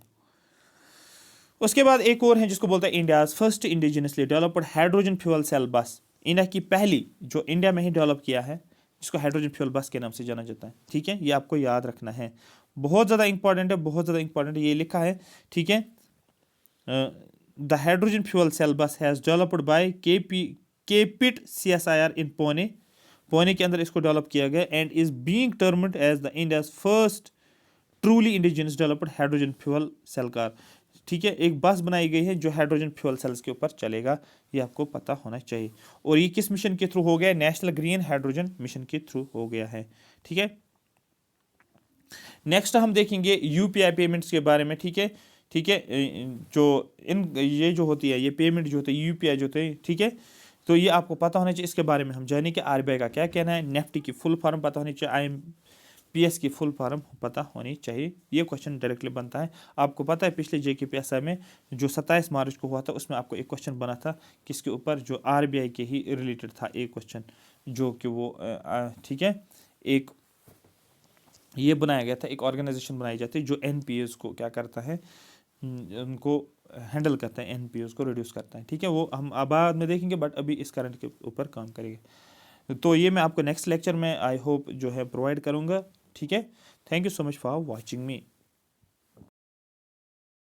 उसके बाद एक और है जिसको बोलते हैं India's first indigenously developed hydrogen fuel cell bus. India की पहली जो इंडिया में ही डेवलप किया है, जिसको हाइड्रोजन फ्यूल बस के नाम से जाना जाता है, ठीक है। ये आपको याद रखना है, बहुत ज़्यादा इंपॉर्टेंट है, बहुत ज़्यादा इंपॉर्टेंट है। ये लिखा है, ठीक है, the hydrogen fuel cell bus has developed by KPIT CSIR in Pune के अंदर इसको डेवलप किया गया, and is being termed as the India's first truly indigenous developed hydrogen fuel cell car, ठीक है। एक बस बनाई गई है जो हाइड्रोजन फ्यूल सेल्स के ऊपर चलेगा, ये आपको पता होना चाहिए। और ये किस मिशन के थ्रू हो गया? नेशनल ग्रीन हाइड्रोजन मिशन के थ्रू हो गया है, ठीक है। नेक्स्ट हम देखेंगे यूपीआई पेमेंट्स के बारे में, ठीक है, ठीक है। जो ये जो होती है, ये पेमेंट जो होती है, यूपीआई जो होती है, ठीक है। तो ये आपको पता होना चाहिए, इसके बारे में हम जाने कि आरबीआई का क्या कहना है, नेफ्टी की फुल फॉर्म पता होनी चाहिए, IMPS की फुल फॉर्म पता होनी चाहिए। ये क्वेश्चन डायरेक्टली बनता है। आपको पता है पिछले JKPSI में जो 27 मार्च को हुआ था, उसमें आपको एक क्वेश्चन बना था किसके ऊपर, जो आरबीआई के ही रिलेटेड था एक क्वेश्चन, जो कि वो ठीक है, एक ये बनाया गया था, एक ऑर्गेनाइजेशन बनाई जाती है जो NPS को क्या करता है, उनको हैंडल करता है, NPS को रिड्यूस करता है, ठीक है। वो हम बाद में देखेंगे, बट अभी इस करंट के ऊपर काम करेंगे। तो ये मैं आपको नेक्स्ट लेक्चर में आई होप जो है प्रोवाइड करूँगा, ठीक है। Thank you so much for watching me.